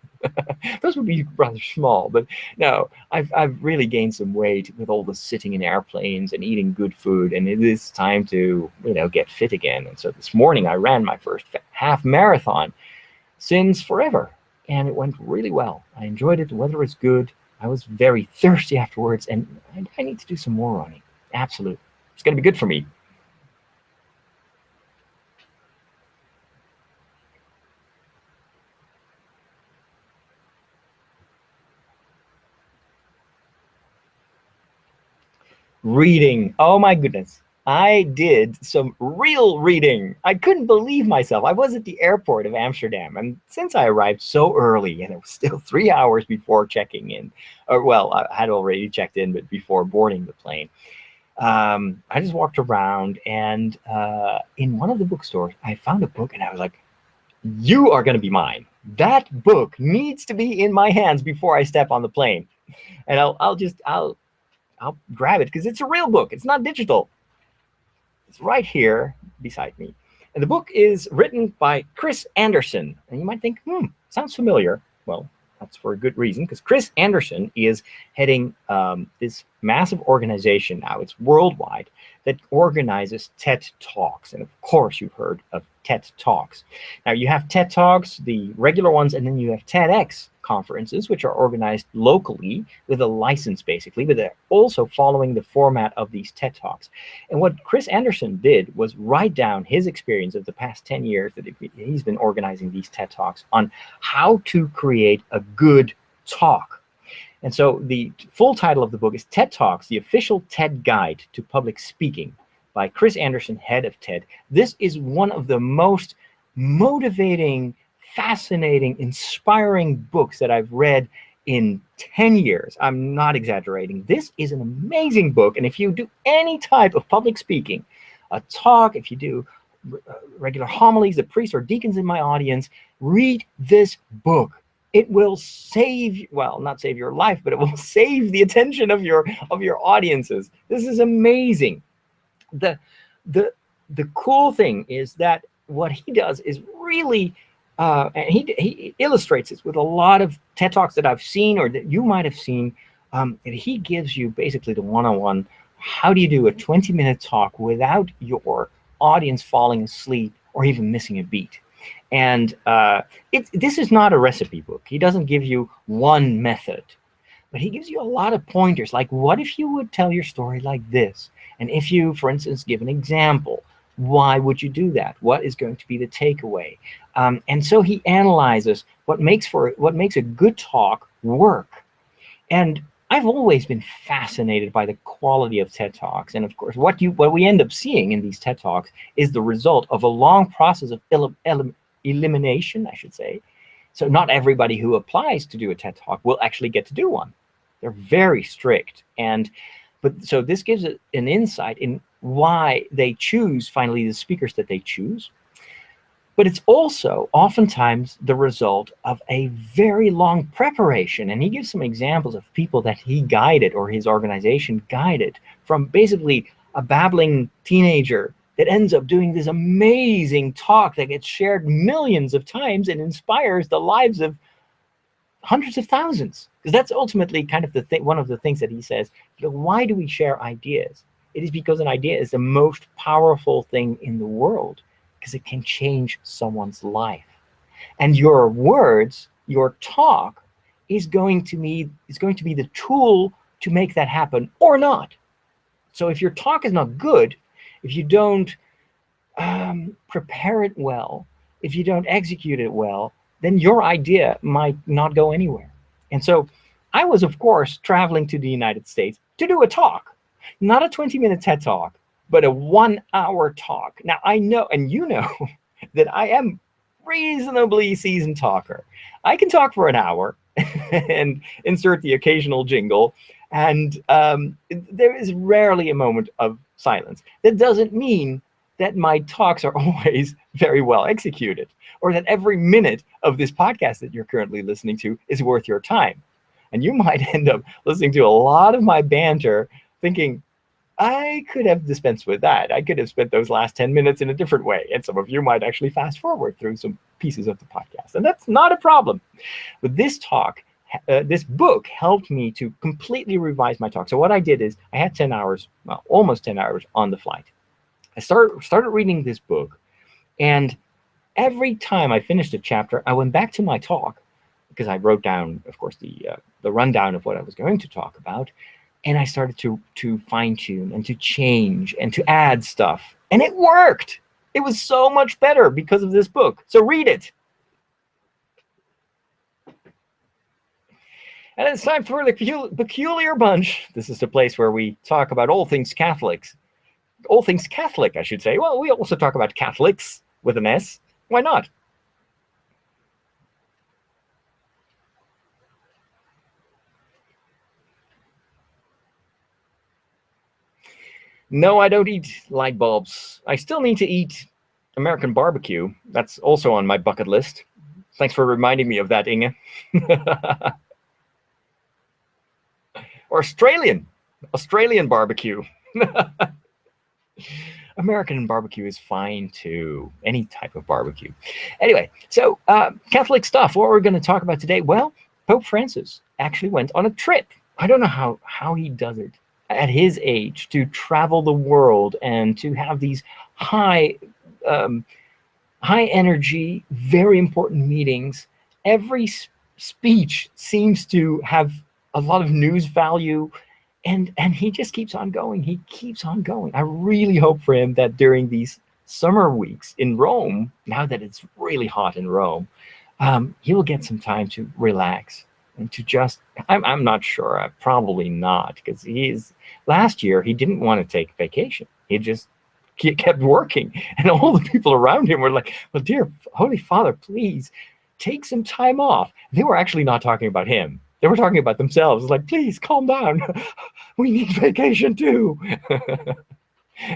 Those would be rather small, but no, I've really gained some weight with all the sitting in airplanes and eating good food, and it is time to get fit again. And so this morning I ran my first half marathon since forever. and it went really well. I enjoyed it. The weather was good. I was very thirsty afterwards, and I need to do some more running. Absolutely. It's going to be good for me. Reading. Oh my goodness. I did some real reading. I couldn't believe myself. I was at the airport of Amsterdam, and since I arrived so early, and it was still 3 hours before checking in, or well, I had already checked in, but before boarding the plane, I just walked around, and in one of the bookstores, I found a book, and I was like, you are going to be mine. That book needs to be in my hands before I step on the plane. And I'll grab it because it's a real book. It's not digital. It's right here beside me. And the book is written by Chris Anderson. And you might think, sounds familiar. Well, that's for a good reason, because Chris Anderson is heading this massive organization now. It's worldwide, that organizes TED Talks. And of course, you've heard of TED Talks. Now, you have TED Talks, the regular ones, and then you have TEDx conferences, which are organized locally with a license, basically, but they're also following the format of these TED Talks. And what Chris Anderson did was write down his experience of the past 10 years that he's been organizing these TED Talks on how to create a good talk. And so the full title of the book is TED Talks, the official TED Guide to Public Speaking, by Chris Anderson, head of TED. This is one of the most motivating, fascinating, inspiring books that I've read in 10 years. I'm not exaggerating. This is an amazing book. And if you do any type of public speaking, a talk, if you do regular homilies, the priests or deacons in my audience, read this book. It will save, well, not save your life, but it will save the attention of your audiences. This is amazing. The cool thing is that what he does is really, and he illustrates this with a lot of TED Talks that I've seen or that you might have seen. And he gives you basically the one-on-one, how do you do a 20-minute talk without your audience falling asleep or even missing a beat. And this is not a recipe book. He doesn't give you one method, but he gives you a lot of pointers, like what if you would tell your story like this? And if you, for instance, give an example, why would you do that? What is going to be the takeaway? And so he analyzes what makes a good talk work. And I've always been fascinated by the quality of TED Talks. And of course, what we end up seeing in these TED Talks is the result of a long process of elimination, I should say. So not everybody who applies to do a TED Talk will actually get to do one. They're very strict. But so this gives an insight in why they choose finally the speakers that they choose. But it's also oftentimes the result of a very long preparation. And he gives some examples of people that he guided or his organization guided, from basically a babbling teenager that ends up doing this amazing talk that gets shared millions of times and inspires the lives of hundreds of thousands. Because that's ultimately kind of one of the things that he says. Why do we share ideas? It is because an idea is the most powerful thing in the world, because it can change someone's life. And your words, your talk, is going to be the tool to make that happen or not. So if your talk is not good, if you don't prepare it well, if you don't execute it well, then your idea might not go anywhere. And so I was, of course, traveling to the United States to do a talk, not a 20-minute TED Talk, but a 1-hour talk. Now, I know, and you know, that I am reasonably seasoned talker. I can talk for an hour and insert the occasional jingle, and there is rarely a moment of silence. That doesn't mean that my talks are always very well executed, or that every minute of this podcast that you're currently listening to is worth your time. And you might end up listening to a lot of my banter thinking, I could have dispensed with that. I could have spent those last 10 minutes in a different way. And some of you might actually fast forward through some pieces of the podcast. And that's not a problem. But this book helped me to completely revise my talk. So what I did is I had 10 hours, well, almost 10 hours on the flight. I started reading this book, and every time I finished a chapter, I went back to my talk because I wrote down, of course, the rundown of what I was going to talk about, and I started to fine tune and to change and to add stuff, and it worked. It was so much better because of this book. So read it. And it's time for the Peculiar Bunch. This is the place where we talk about all things Catholics. All things Catholic, I should say. Well, we also talk about Catholics with an S. Why not? No, I don't eat light bulbs. I still need to eat American barbecue. That's also on my bucket list. Thanks for reminding me of that, Inge. Or Australian barbecue. American barbecue is fine too. Any type of barbecue. Anyway, so Catholic stuff. What we're going to talk about today? Well, Pope Francis actually went on a trip. I don't know how he does it at his age, to travel the world and to have these high energy, very important meetings. Every speech seems to have a lot of news value, and he just keeps on going. He keeps on going. I really hope for him that during these summer weeks in Rome, now that it's really hot in Rome, he will get some time to relax and to just, I'm not sure, probably not, because last year he didn't want to take vacation. He just kept working, and all the people around him were like, well, dear Holy Father, please take some time off. They were actually not talking about him. They were talking about themselves. It's like, please calm down. We need vacation too.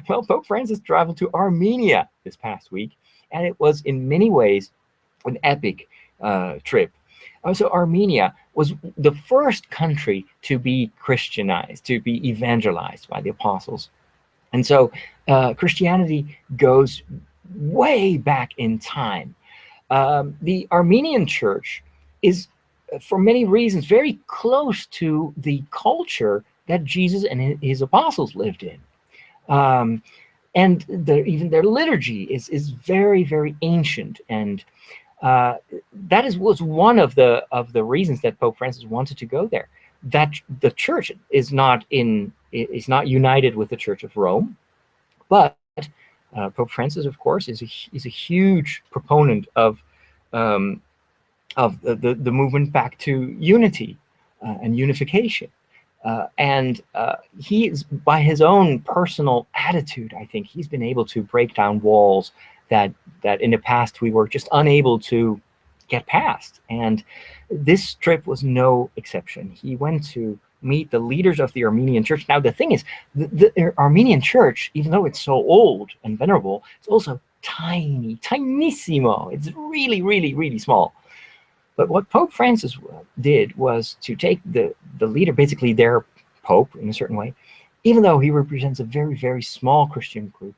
Well, Pope Francis traveled to Armenia this past week, and it was in many ways an epic trip. Also, Armenia was the first country to be Christianized, to be evangelized by the apostles. And so Christianity goes way back in time. The Armenian church is, for many reasons, very close to the culture that Jesus and his apostles lived in. And even their liturgy is very, very ancient, and that was one of the reasons that Pope Francis wanted to go there. That the church is not united with the Church of Rome, but Pope Francis, of course, is a huge proponent of the movement back to unity and unification. And he is, by his own personal attitude, I think he's been able to break down walls that in the past we were just unable to get past. And this trip was no exception. He went to meet the leaders of the Armenian church. Now, the thing is, the Armenian church, even though it's so old and venerable, it's also tiny, tinissimo. It's really, really, really small. But what Pope Francis did was to take the leader, basically their pope in a certain way, even though he represents a very, very small Christian group,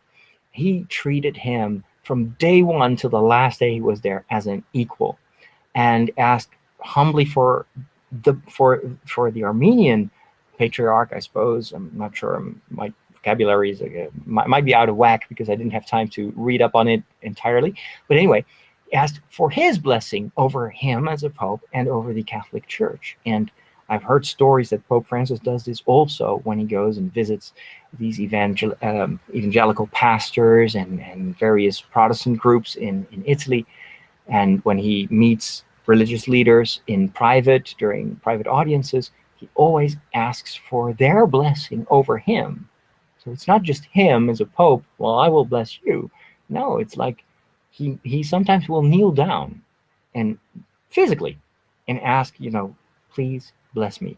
he treated him from day one till the last day he was there as an equal, and asked humbly for the Armenian patriarch, I suppose. I'm not sure. My vocabulary is might be out of whack because I didn't have time to read up on it entirely. But anyway, asked for his blessing over him as a pope and over the Catholic Church. And I've heard stories that Pope Francis does this also when he goes and visits these evangelical pastors and various Protestant groups in Italy. And when he meets religious leaders in private, during private audiences, he always asks for their blessing over him. So it's not just him as a pope, well, I will bless you. No, it's like he sometimes will kneel down and physically and ask, please bless me.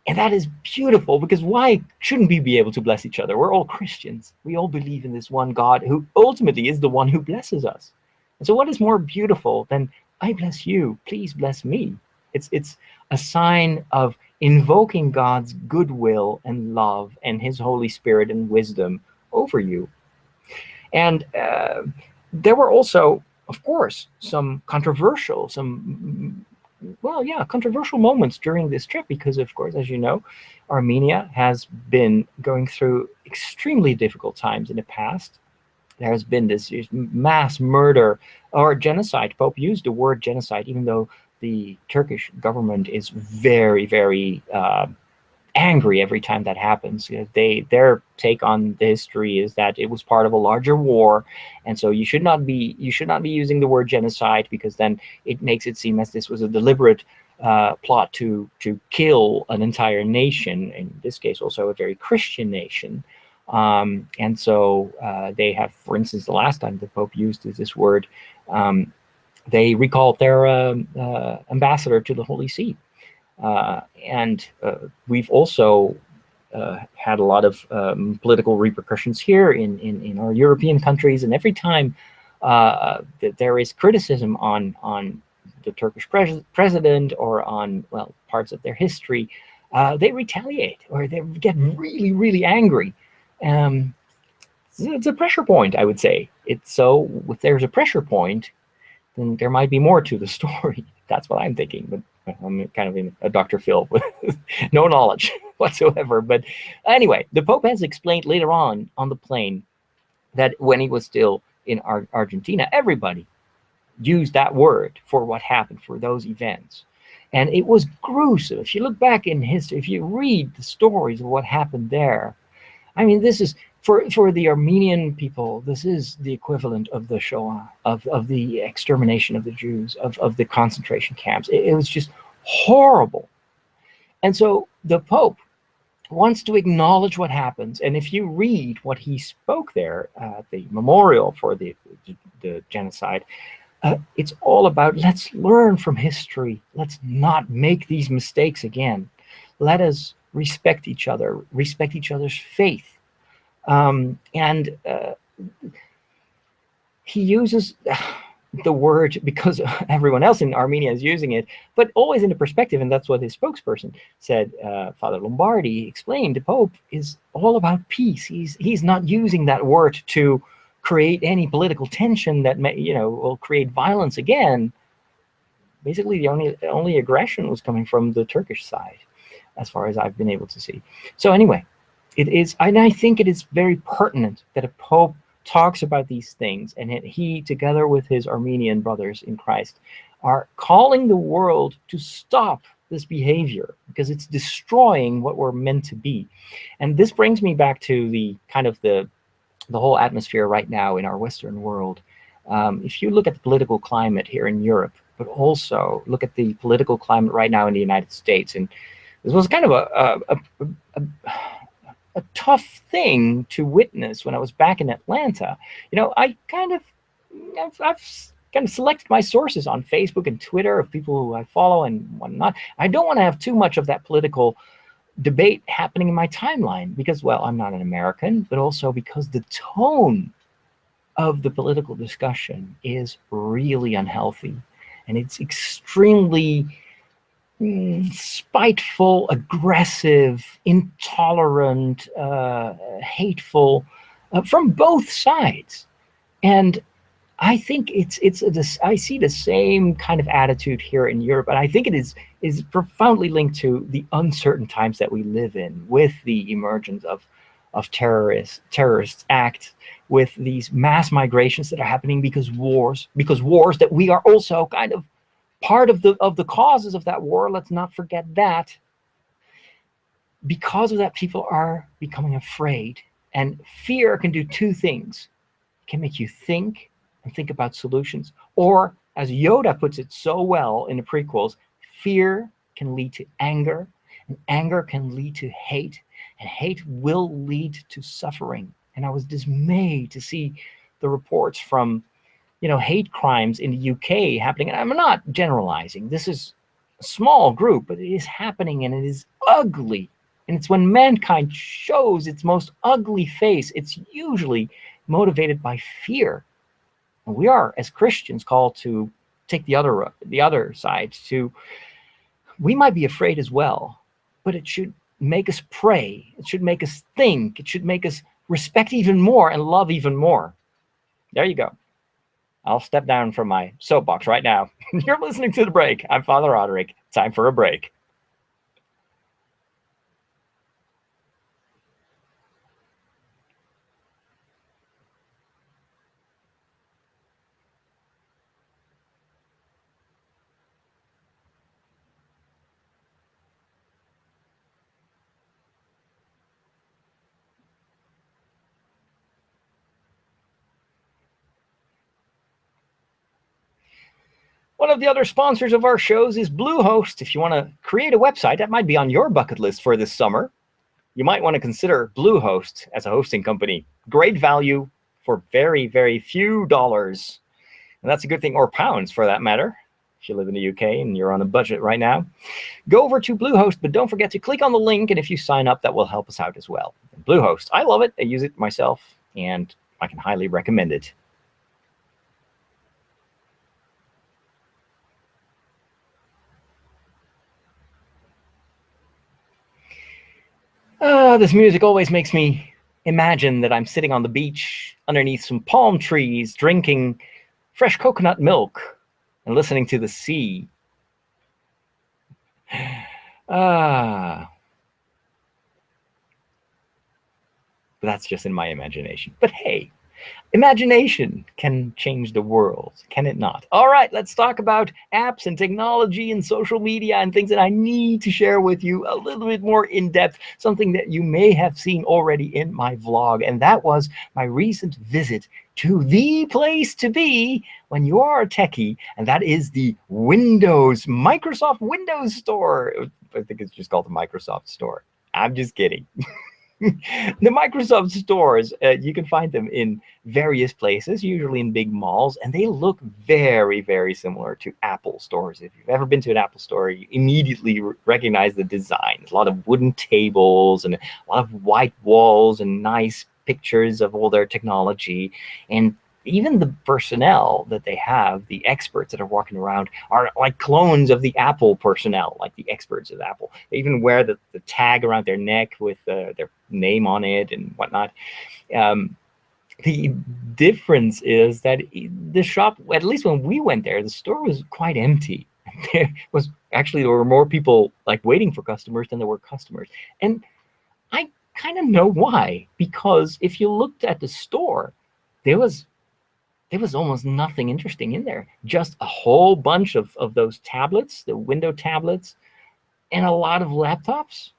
And that is beautiful, because why shouldn't we be able to bless each other? We're all Christians. We all believe in this one God who ultimately is the one who blesses us. And so what is more beautiful than, I bless you, please bless me? It's a sign of invoking God's goodwill and love and his Holy Spirit and wisdom over you. And there were also, of course, some controversial moments during this trip, because, of course, as you know, Armenia has been going through extremely difficult times in the past. there has been this mass murder or genocide. Pope used the word genocide, even though the Turkish government is very, very angry every time that happens. Their take on the history is that it was part of a larger war, and so you should not be using the word genocide, because then it makes it seem as this was a deliberate plot to kill an entire nation, in this case also a very Christian nation. And so they have, for instance, the last time the Pope used this word, they recalled their ambassador to the Holy See. And we've also had a lot of political repercussions here in our European countries, and every time that there is criticism on the Turkish president or on, well, parts of their history, they retaliate, or they get really, really angry. It's a pressure point, I would say. So if there's a pressure point, then there might be more to the story. That's what I'm thinking, but I'm kind of in a Dr. Phil with no knowledge whatsoever. But anyway, the Pope has explained later on the plane that when he was still in Argentina, everybody used that word for what happened, for those events. And it was gruesome. If you look back in history, if you read the stories of what happened there, I mean, this is, for the Armenian people, this is the equivalent of the Shoah, of the extermination of the Jews, of the concentration camps. It was just horrible. And so the Pope wants to acknowledge what happens. And if you read what he spoke there, the memorial for the genocide, it's all about, let's learn from history. Let's not make these mistakes again. Let us respect each other, respect each other's faith. And he uses the word because everyone else in Armenia is using it, but always in a perspective, and that's what his spokesperson said. Father Lombardi explained the Pope is all about peace. He's not using that word to create any political tension that will create violence again. Basically, the only aggression was coming from the Turkish side, as far as I've been able to see. So anyway, it is, and I think it is very pertinent that a Pope talks about these things, and he, together with his Armenian brothers in Christ, are calling the world to stop this behavior, because it's destroying what we're meant to be. And this brings me back to the kind of the whole atmosphere right now in our Western world. If you look at the political climate here in Europe, but also look at the political climate right now in the United States, and this was kind of a tough thing to witness when I was back in Atlanta. I've kind of selected my sources on Facebook and Twitter of people who I follow and whatnot. I don't want to have too much of that political debate happening in my timeline because, well, I'm not an American, but also because the tone of the political discussion is really unhealthy, and it's extremely spiteful, aggressive, intolerant, hateful, from both sides. And I think I see the same kind of attitude here in Europe, and I think it is profoundly linked to the uncertain times that we live in, with the emergence of terrorist acts, with these mass migrations that are happening because wars that we are also kind of part of the causes of that war. Let's not forget that. Because of that, people are becoming afraid, and fear can do two things. It can make you think and think about solutions, or, as Yoda puts it so well in the prequels, fear can lead to anger, and anger can lead to hate, and hate will lead to suffering. And I was dismayed to see the reports from hate crimes in the UK happening. And I'm not generalizing. This is a small group, but it is happening, and it is ugly. And it's when mankind shows its most ugly face, it's usually motivated by fear. And we are, as Christians, called to take the other side. We might be afraid as well, but it should make us pray. It should make us think. It should make us respect even more and love even more. There you go. I'll step down from my soapbox right now. You're listening to The Break. I'm Father Roderick. Time for a break. One of the other sponsors of our shows is Bluehost. If you want to create a website that might be on your bucket list for this summer, you might want to consider Bluehost as a hosting company. Great value for very, very few dollars. And that's a good thing, or pounds for that matter. If you live in the UK and you're on a budget right now, go over to Bluehost, but don't forget to click on the link. And if you sign up, that will help us out as well. Bluehost, I love it. I use it myself, and I can highly recommend it. This music always makes me imagine that I'm sitting on the beach underneath some palm trees, drinking fresh coconut milk and listening to the sea. But that's just in my imagination. But hey, imagination can change the world, can it not? All right, let's talk about apps and technology and social media and things that I need to share with you a little bit more in depth, something that you may have seen already in my vlog, and that was my recent visit to the place to be when you are a techie, and that is the Microsoft Windows Store. I think it's just called the Microsoft Store. I'm just kidding. The Microsoft stores, you can find them in various places, usually in big malls, and they look very, very similar to Apple stores. If you've ever been to an Apple store, you immediately recognize the design. There's a lot of wooden tables and a lot of white walls and nice pictures of all their technology. And even the personnel that they have, the experts that are walking around, are like clones of the Apple personnel, like the experts of Apple. They even wear the tag around their neck with their name on it and whatnot. The difference is that the shop, at least when we went there, the store was quite empty. There were more people like waiting for customers than there were customers. And I kind of know why, because if you looked at the store, there was almost nothing interesting in there. Just a whole bunch of those tablets, the window tablets, and a lot of laptops.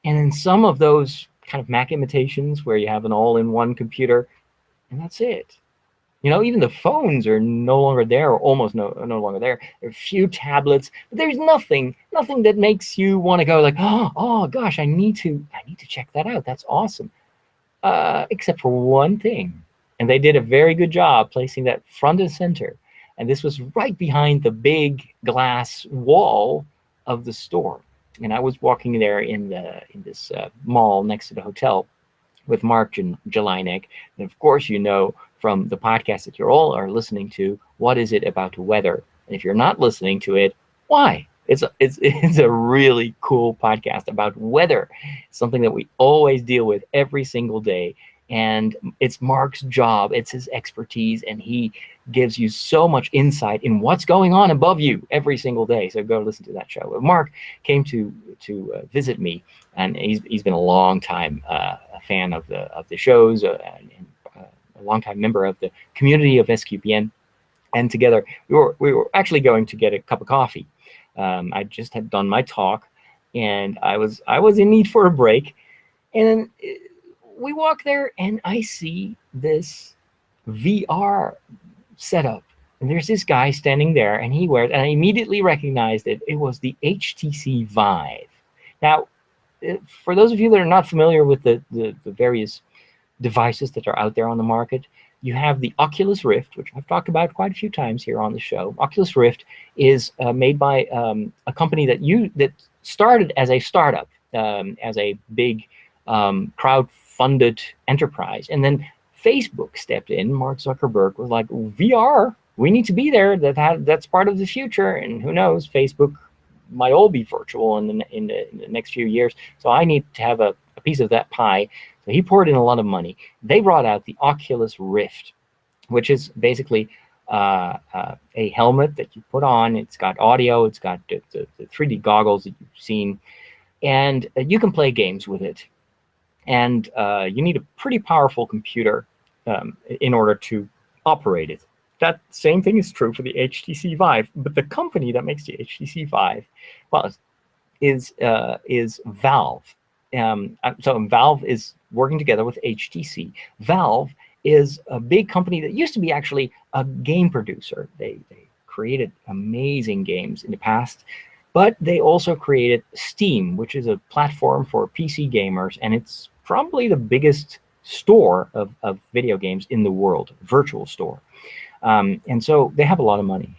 And then some of those kind of Mac imitations where you have an all-in-one computer, and that's it. You know, even the phones are no longer there, or almost no longer there. There are a few tablets, but there's nothing that makes you want to go like, oh gosh, I need to check that out. That's awesome. Except for one thing. And they did a very good job placing that front and center. And this was right behind the big glass wall of the store. And I was walking there in this mall next to the hotel with Mark Jelinek. And of course, you know from the podcast that you all are listening to, what is it about the weather? And if you're not listening to it, why? It's a really cool podcast about weather, something that we always deal with every single day. And it's Mark's job, it's his expertise, and he gives you so much insight in what's going on above you every single day. So go listen to that show. But Mark came to visit me, and he's been a long time a fan of the shows, and a long time member of the community of SQPN. And together we were actually going to get a cup of coffee. I just had done my talk, and I was in need for a break, and we walk there, and I see this VR setup. And there's this guy standing there, and he wears, and I immediately recognized it. It was the HTC Vive. Now, for those of you that are not familiar with the various devices that are out there on the market, you have the Oculus Rift, which I've talked about quite a few times here on the show. Oculus Rift is made by a company that started as a startup, as a big crowd-funded enterprise. And then Facebook stepped in. Mark Zuckerberg was like, VR, we need to be there. That's part of the future. And who knows, Facebook might all be virtual in the next few years. So I need to have a piece of that pie. So he poured in a lot of money. They brought out the Oculus Rift, which is basically a helmet that you put on. It's got audio. It's got the 3D goggles that you've seen. And you can play games with it. And you need a pretty powerful computer in order to operate it. That same thing is true for the HTC Vive. But the company that makes the HTC Vive, well, is Valve. So Valve is working together with HTC. Valve is a big company that used to be actually a game producer. They created amazing games in the past, but they also created Steam, which is a platform for PC gamers, and it's probably the biggest store of video games in the world, virtual store. And so they have a lot of money.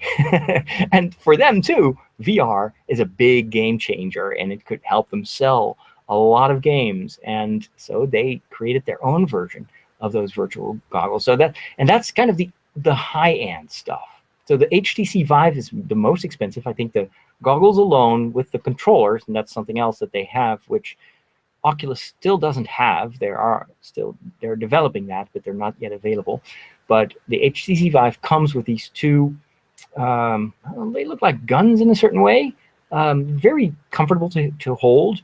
And for them too, VR is a big game changer, and it could help them sell a lot of games. And so they created their own version of those virtual goggles. So that's kind of the high-end stuff. So the HTC Vive is the most expensive. I think the goggles alone with the controllers, and that's something else that they have, which Oculus still doesn't have. They're developing that, but they're not yet available. But the HTC Vive comes with these two, they look like guns in a certain way, very comfortable to hold.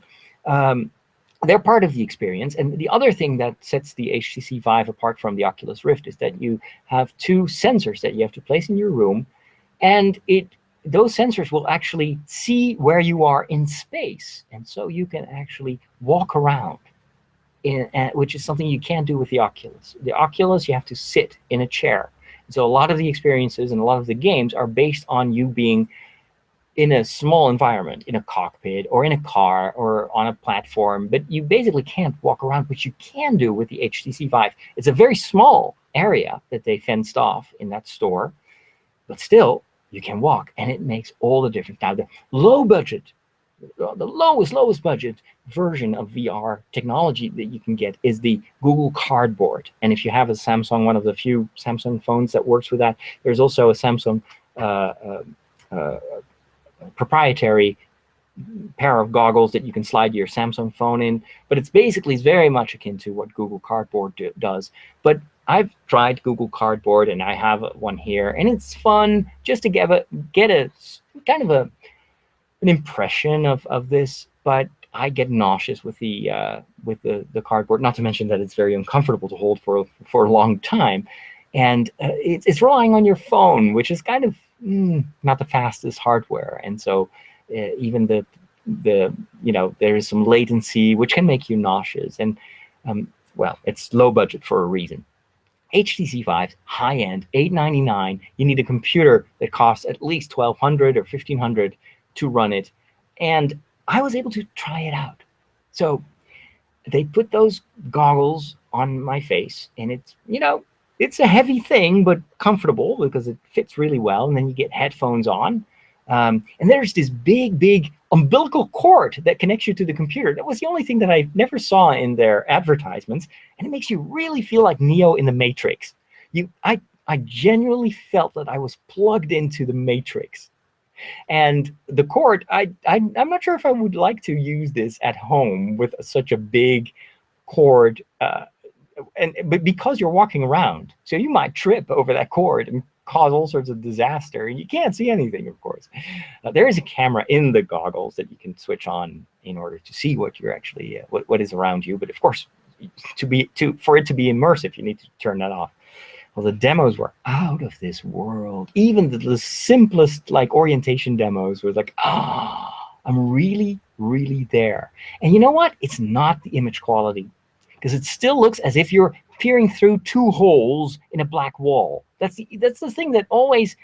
They're part of the experience. And the other thing that sets the HTC Vive apart from the Oculus Rift is that you have two sensors that you have to place in your room, and those sensors will actually see where you are in space. And so you can actually walk around, which is something you can't do with the Oculus. The Oculus, you have to sit in a chair. So a lot of the experiences and a lot of the games are based on you being in a small environment, in a cockpit or in a car or on a platform, but you basically can't walk around, which you can do with the HTC Vive. It's a very small area that they fenced off in that store, but still you can walk, and it makes all the difference. Now, the lowest budget version of VR technology that you can get is the Google Cardboard. And if you have a Samsung, one of the few Samsung phones that works with that, there's also a Samsung proprietary pair of goggles that you can slide your Samsung phone in. But it's very much akin to what Google Cardboard does. But I've tried Google Cardboard, and I have one here, and it's fun just to get a kind of an impression of this. But I get nauseous with the cardboard. Not to mention that it's very uncomfortable to hold for a long time, and it's relying on your phone, which is kind of not the fastest hardware. And so even there is some latency which can make you nauseous. And well, it's low budget for a reason. HTC Vive, high-end, $899. You need a computer that costs at least $1,200 or $1,500 to run it. And I was able to try it out. So they put those goggles on my face, and it's a heavy thing, but comfortable because it fits really well. And then you get headphones on. And there's this big umbilical cord that connects you to the computer. That was the only thing that I never saw in their advertisements. And it makes you really feel like Neo in the Matrix. I genuinely felt that I was plugged into the Matrix. And the cord, I'm not sure if I would like to use this at home with such a big cord. But because you're walking around, so you might trip over that cord and cause all sorts of disaster, and you can't see anything, of course. There is a camera in the goggles that you can switch on in order to see what you're actually what is around you. But of course, for it to be immersive, you need to turn that off. Well, the demos were out of this world. Even the simplest orientation demos was like, I'm really, really there. And you know what? It's not the image quality, because it still looks as if you're peering through two holes in a black wall. That's the thing that always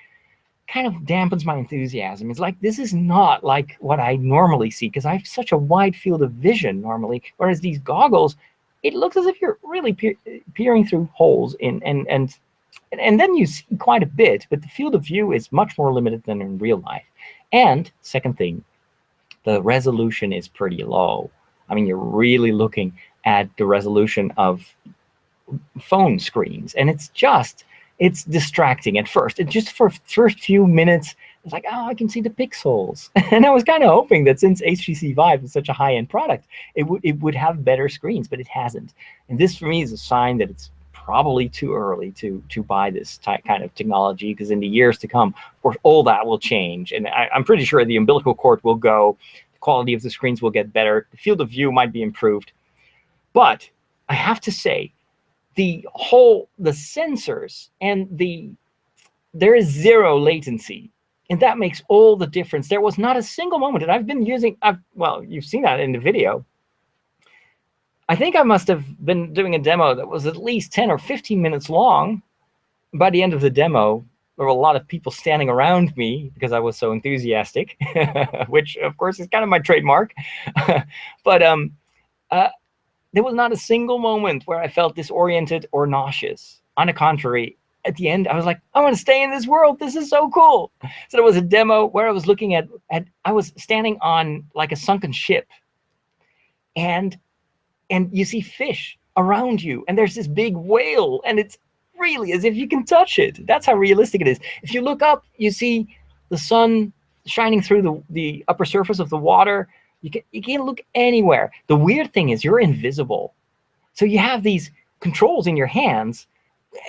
kind of dampens my enthusiasm. It's like, this is not like what I normally see, because I have such a wide field of vision normally, whereas these goggles, it looks as if you're really peering through holes and then you see quite a bit, but the field of view is much more limited than in real life. And second thing, the resolution is pretty low. I mean, you're really looking at the resolution of phone screens, and it's distracting at first. It just for first few minutes, it's like, I can see the pixels. And I was kind of hoping that since HTC Vive is such a high-end product, it would have better screens, but it hasn't. And this for me is a sign that it's probably too early to buy this kind of technology, because in the years to come, of course, all that will change. And I'm pretty sure the umbilical cord will go, the quality of the screens will get better, the field of view might be improved. But I have to say, the sensors and there is zero latency, and that makes all the difference. There was not a single moment that I've been using. Well, you've seen that in the video. I think I must have been doing a demo that was at least 10 or 15 minutes long. By the end of the demo, there were a lot of people standing around me because I was so enthusiastic, which of course is kind of my trademark. But uh, there was not a single moment where I felt disoriented or nauseous. On the contrary, at the end, I was like, I want to stay in this world. This is so cool. So there was a demo where I was looking at I was standing on like a sunken ship, and you see fish around you, and there's this big whale, and it's really as if you can touch it. That's how realistic it is. If you look up, you see the sun shining through the upper surface of the water. You can't look anywhere. The weird thing is you're invisible. So you have these controls in your hands,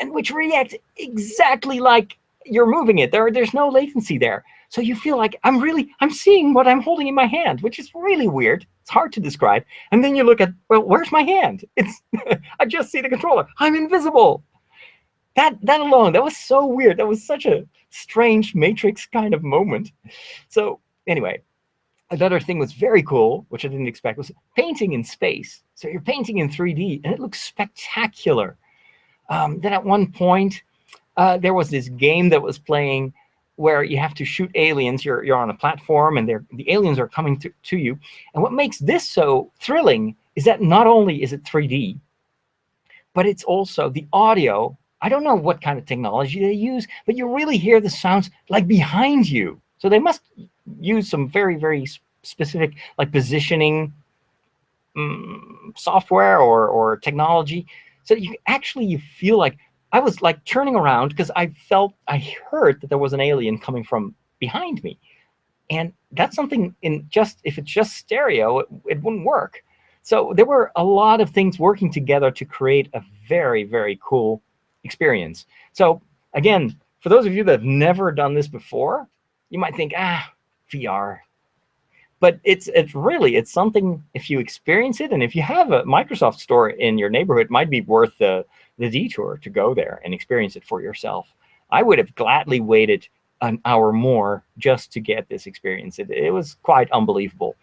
and which react exactly like you're moving it. There's no latency there. So you feel like I'm seeing what I'm holding in my hand, which is really weird. It's hard to describe. And then you look at, well, where's my hand? It's I just see the controller. I'm invisible. That alone, that was so weird. That was such a strange Matrix kind of moment. So anyway, another thing was very cool, which I didn't expect, was painting in space. So you're painting in 3D, and it looks spectacular. Then at one point, there was this game that was playing where you have to shoot aliens. You're on a platform, and the aliens are coming to you. And what makes this so thrilling is that not only is it 3D, but it's also the audio. I don't know what kind of technology they use, but you really hear the sounds like behind you. So they must use some very, very specific like positioning software or technology. So you feel like I was like turning around because I heard that there was an alien coming from behind me. And that's something if it's just stereo, it wouldn't work. So there were a lot of things working together to create a very, very cool experience. So again, for those of you that have never done this before, you might think, VR. But it's something, if you experience it, and if you have a Microsoft store in your neighborhood, it might be worth the detour to go there and experience it for yourself. I would have gladly waited an hour more just to get this experience. It was quite unbelievable.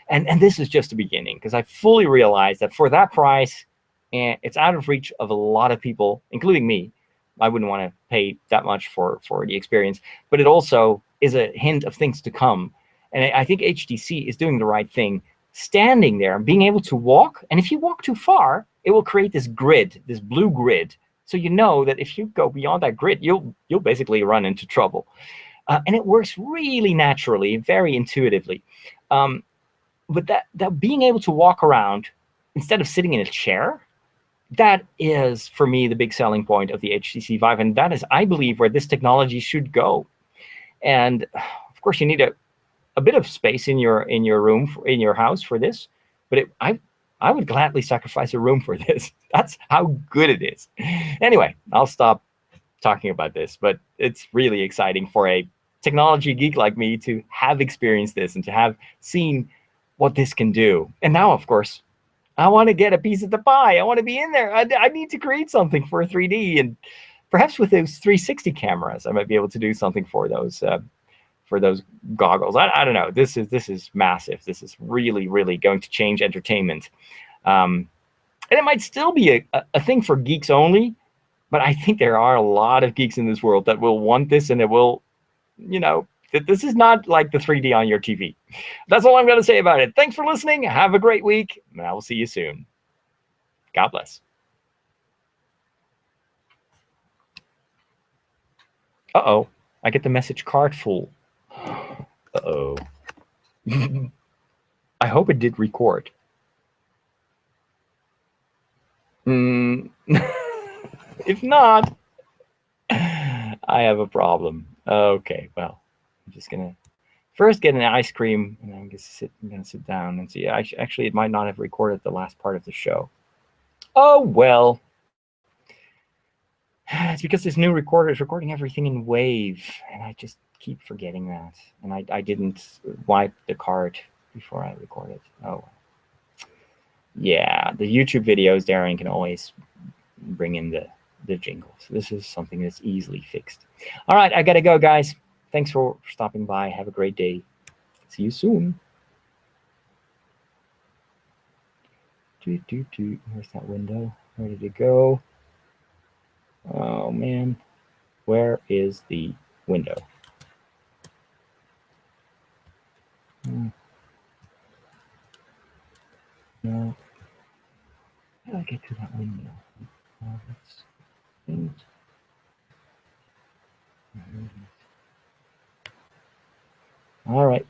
And this is just the beginning, because I fully realized that for that price, and it's out of reach of a lot of people, including me. I wouldn't want to pay that much for the experience, but it also is a hint of things to come. And I think HTC is doing the right thing, standing there and being able to walk. And if you walk too far, it will create this grid, this blue grid. So you know that if you go beyond that grid, you'll basically run into trouble. And it works really naturally, very intuitively. But that being able to walk around instead of sitting in a chair, that is, for me, the big selling point of the HTC Vive. And that is, I believe, where this technology should go. And of course, you need a bit of space in your room, in your house for this. But I would gladly sacrifice a room for this. That's how good it is. Anyway, I'll stop talking about this. But it's really exciting for a technology geek like me to have experienced this and to have seen what this can do. And now, of course, I want to get a piece of the pie. I want to be in there. I need to create something for 3D, and perhaps with those 360 cameras, I might be able to do something for those goggles. I don't know. This is massive. This is really, really going to change entertainment, and it might still be a thing for geeks only. But I think there are a lot of geeks in this world that will want this, and it will, this is not like the 3D on your TV. That's all I'm going to say about it. Thanks for listening. Have a great week, and I will see you soon. God bless. Uh-oh. I get the message card full. Uh-oh. I hope it did record. If not, I have a problem. Okay, well, I'm just going to first get an ice cream, and I'm going to sit down and see. Actually, it might not have recorded the last part of the show. Oh, well. It's because this new recorder is recording everything in WAV, and I just keep forgetting that. And I didn't wipe the card before I recorded. Oh, yeah. The YouTube videos, Darren can always bring in the jingles. This is something that's easily fixed. All right, I got to go, guys. Thanks for stopping by. Have a great day. See you soon. Where's that window? Where did it go? Oh, man. Where is the window. No. How do I get to that window? Let's think. All right.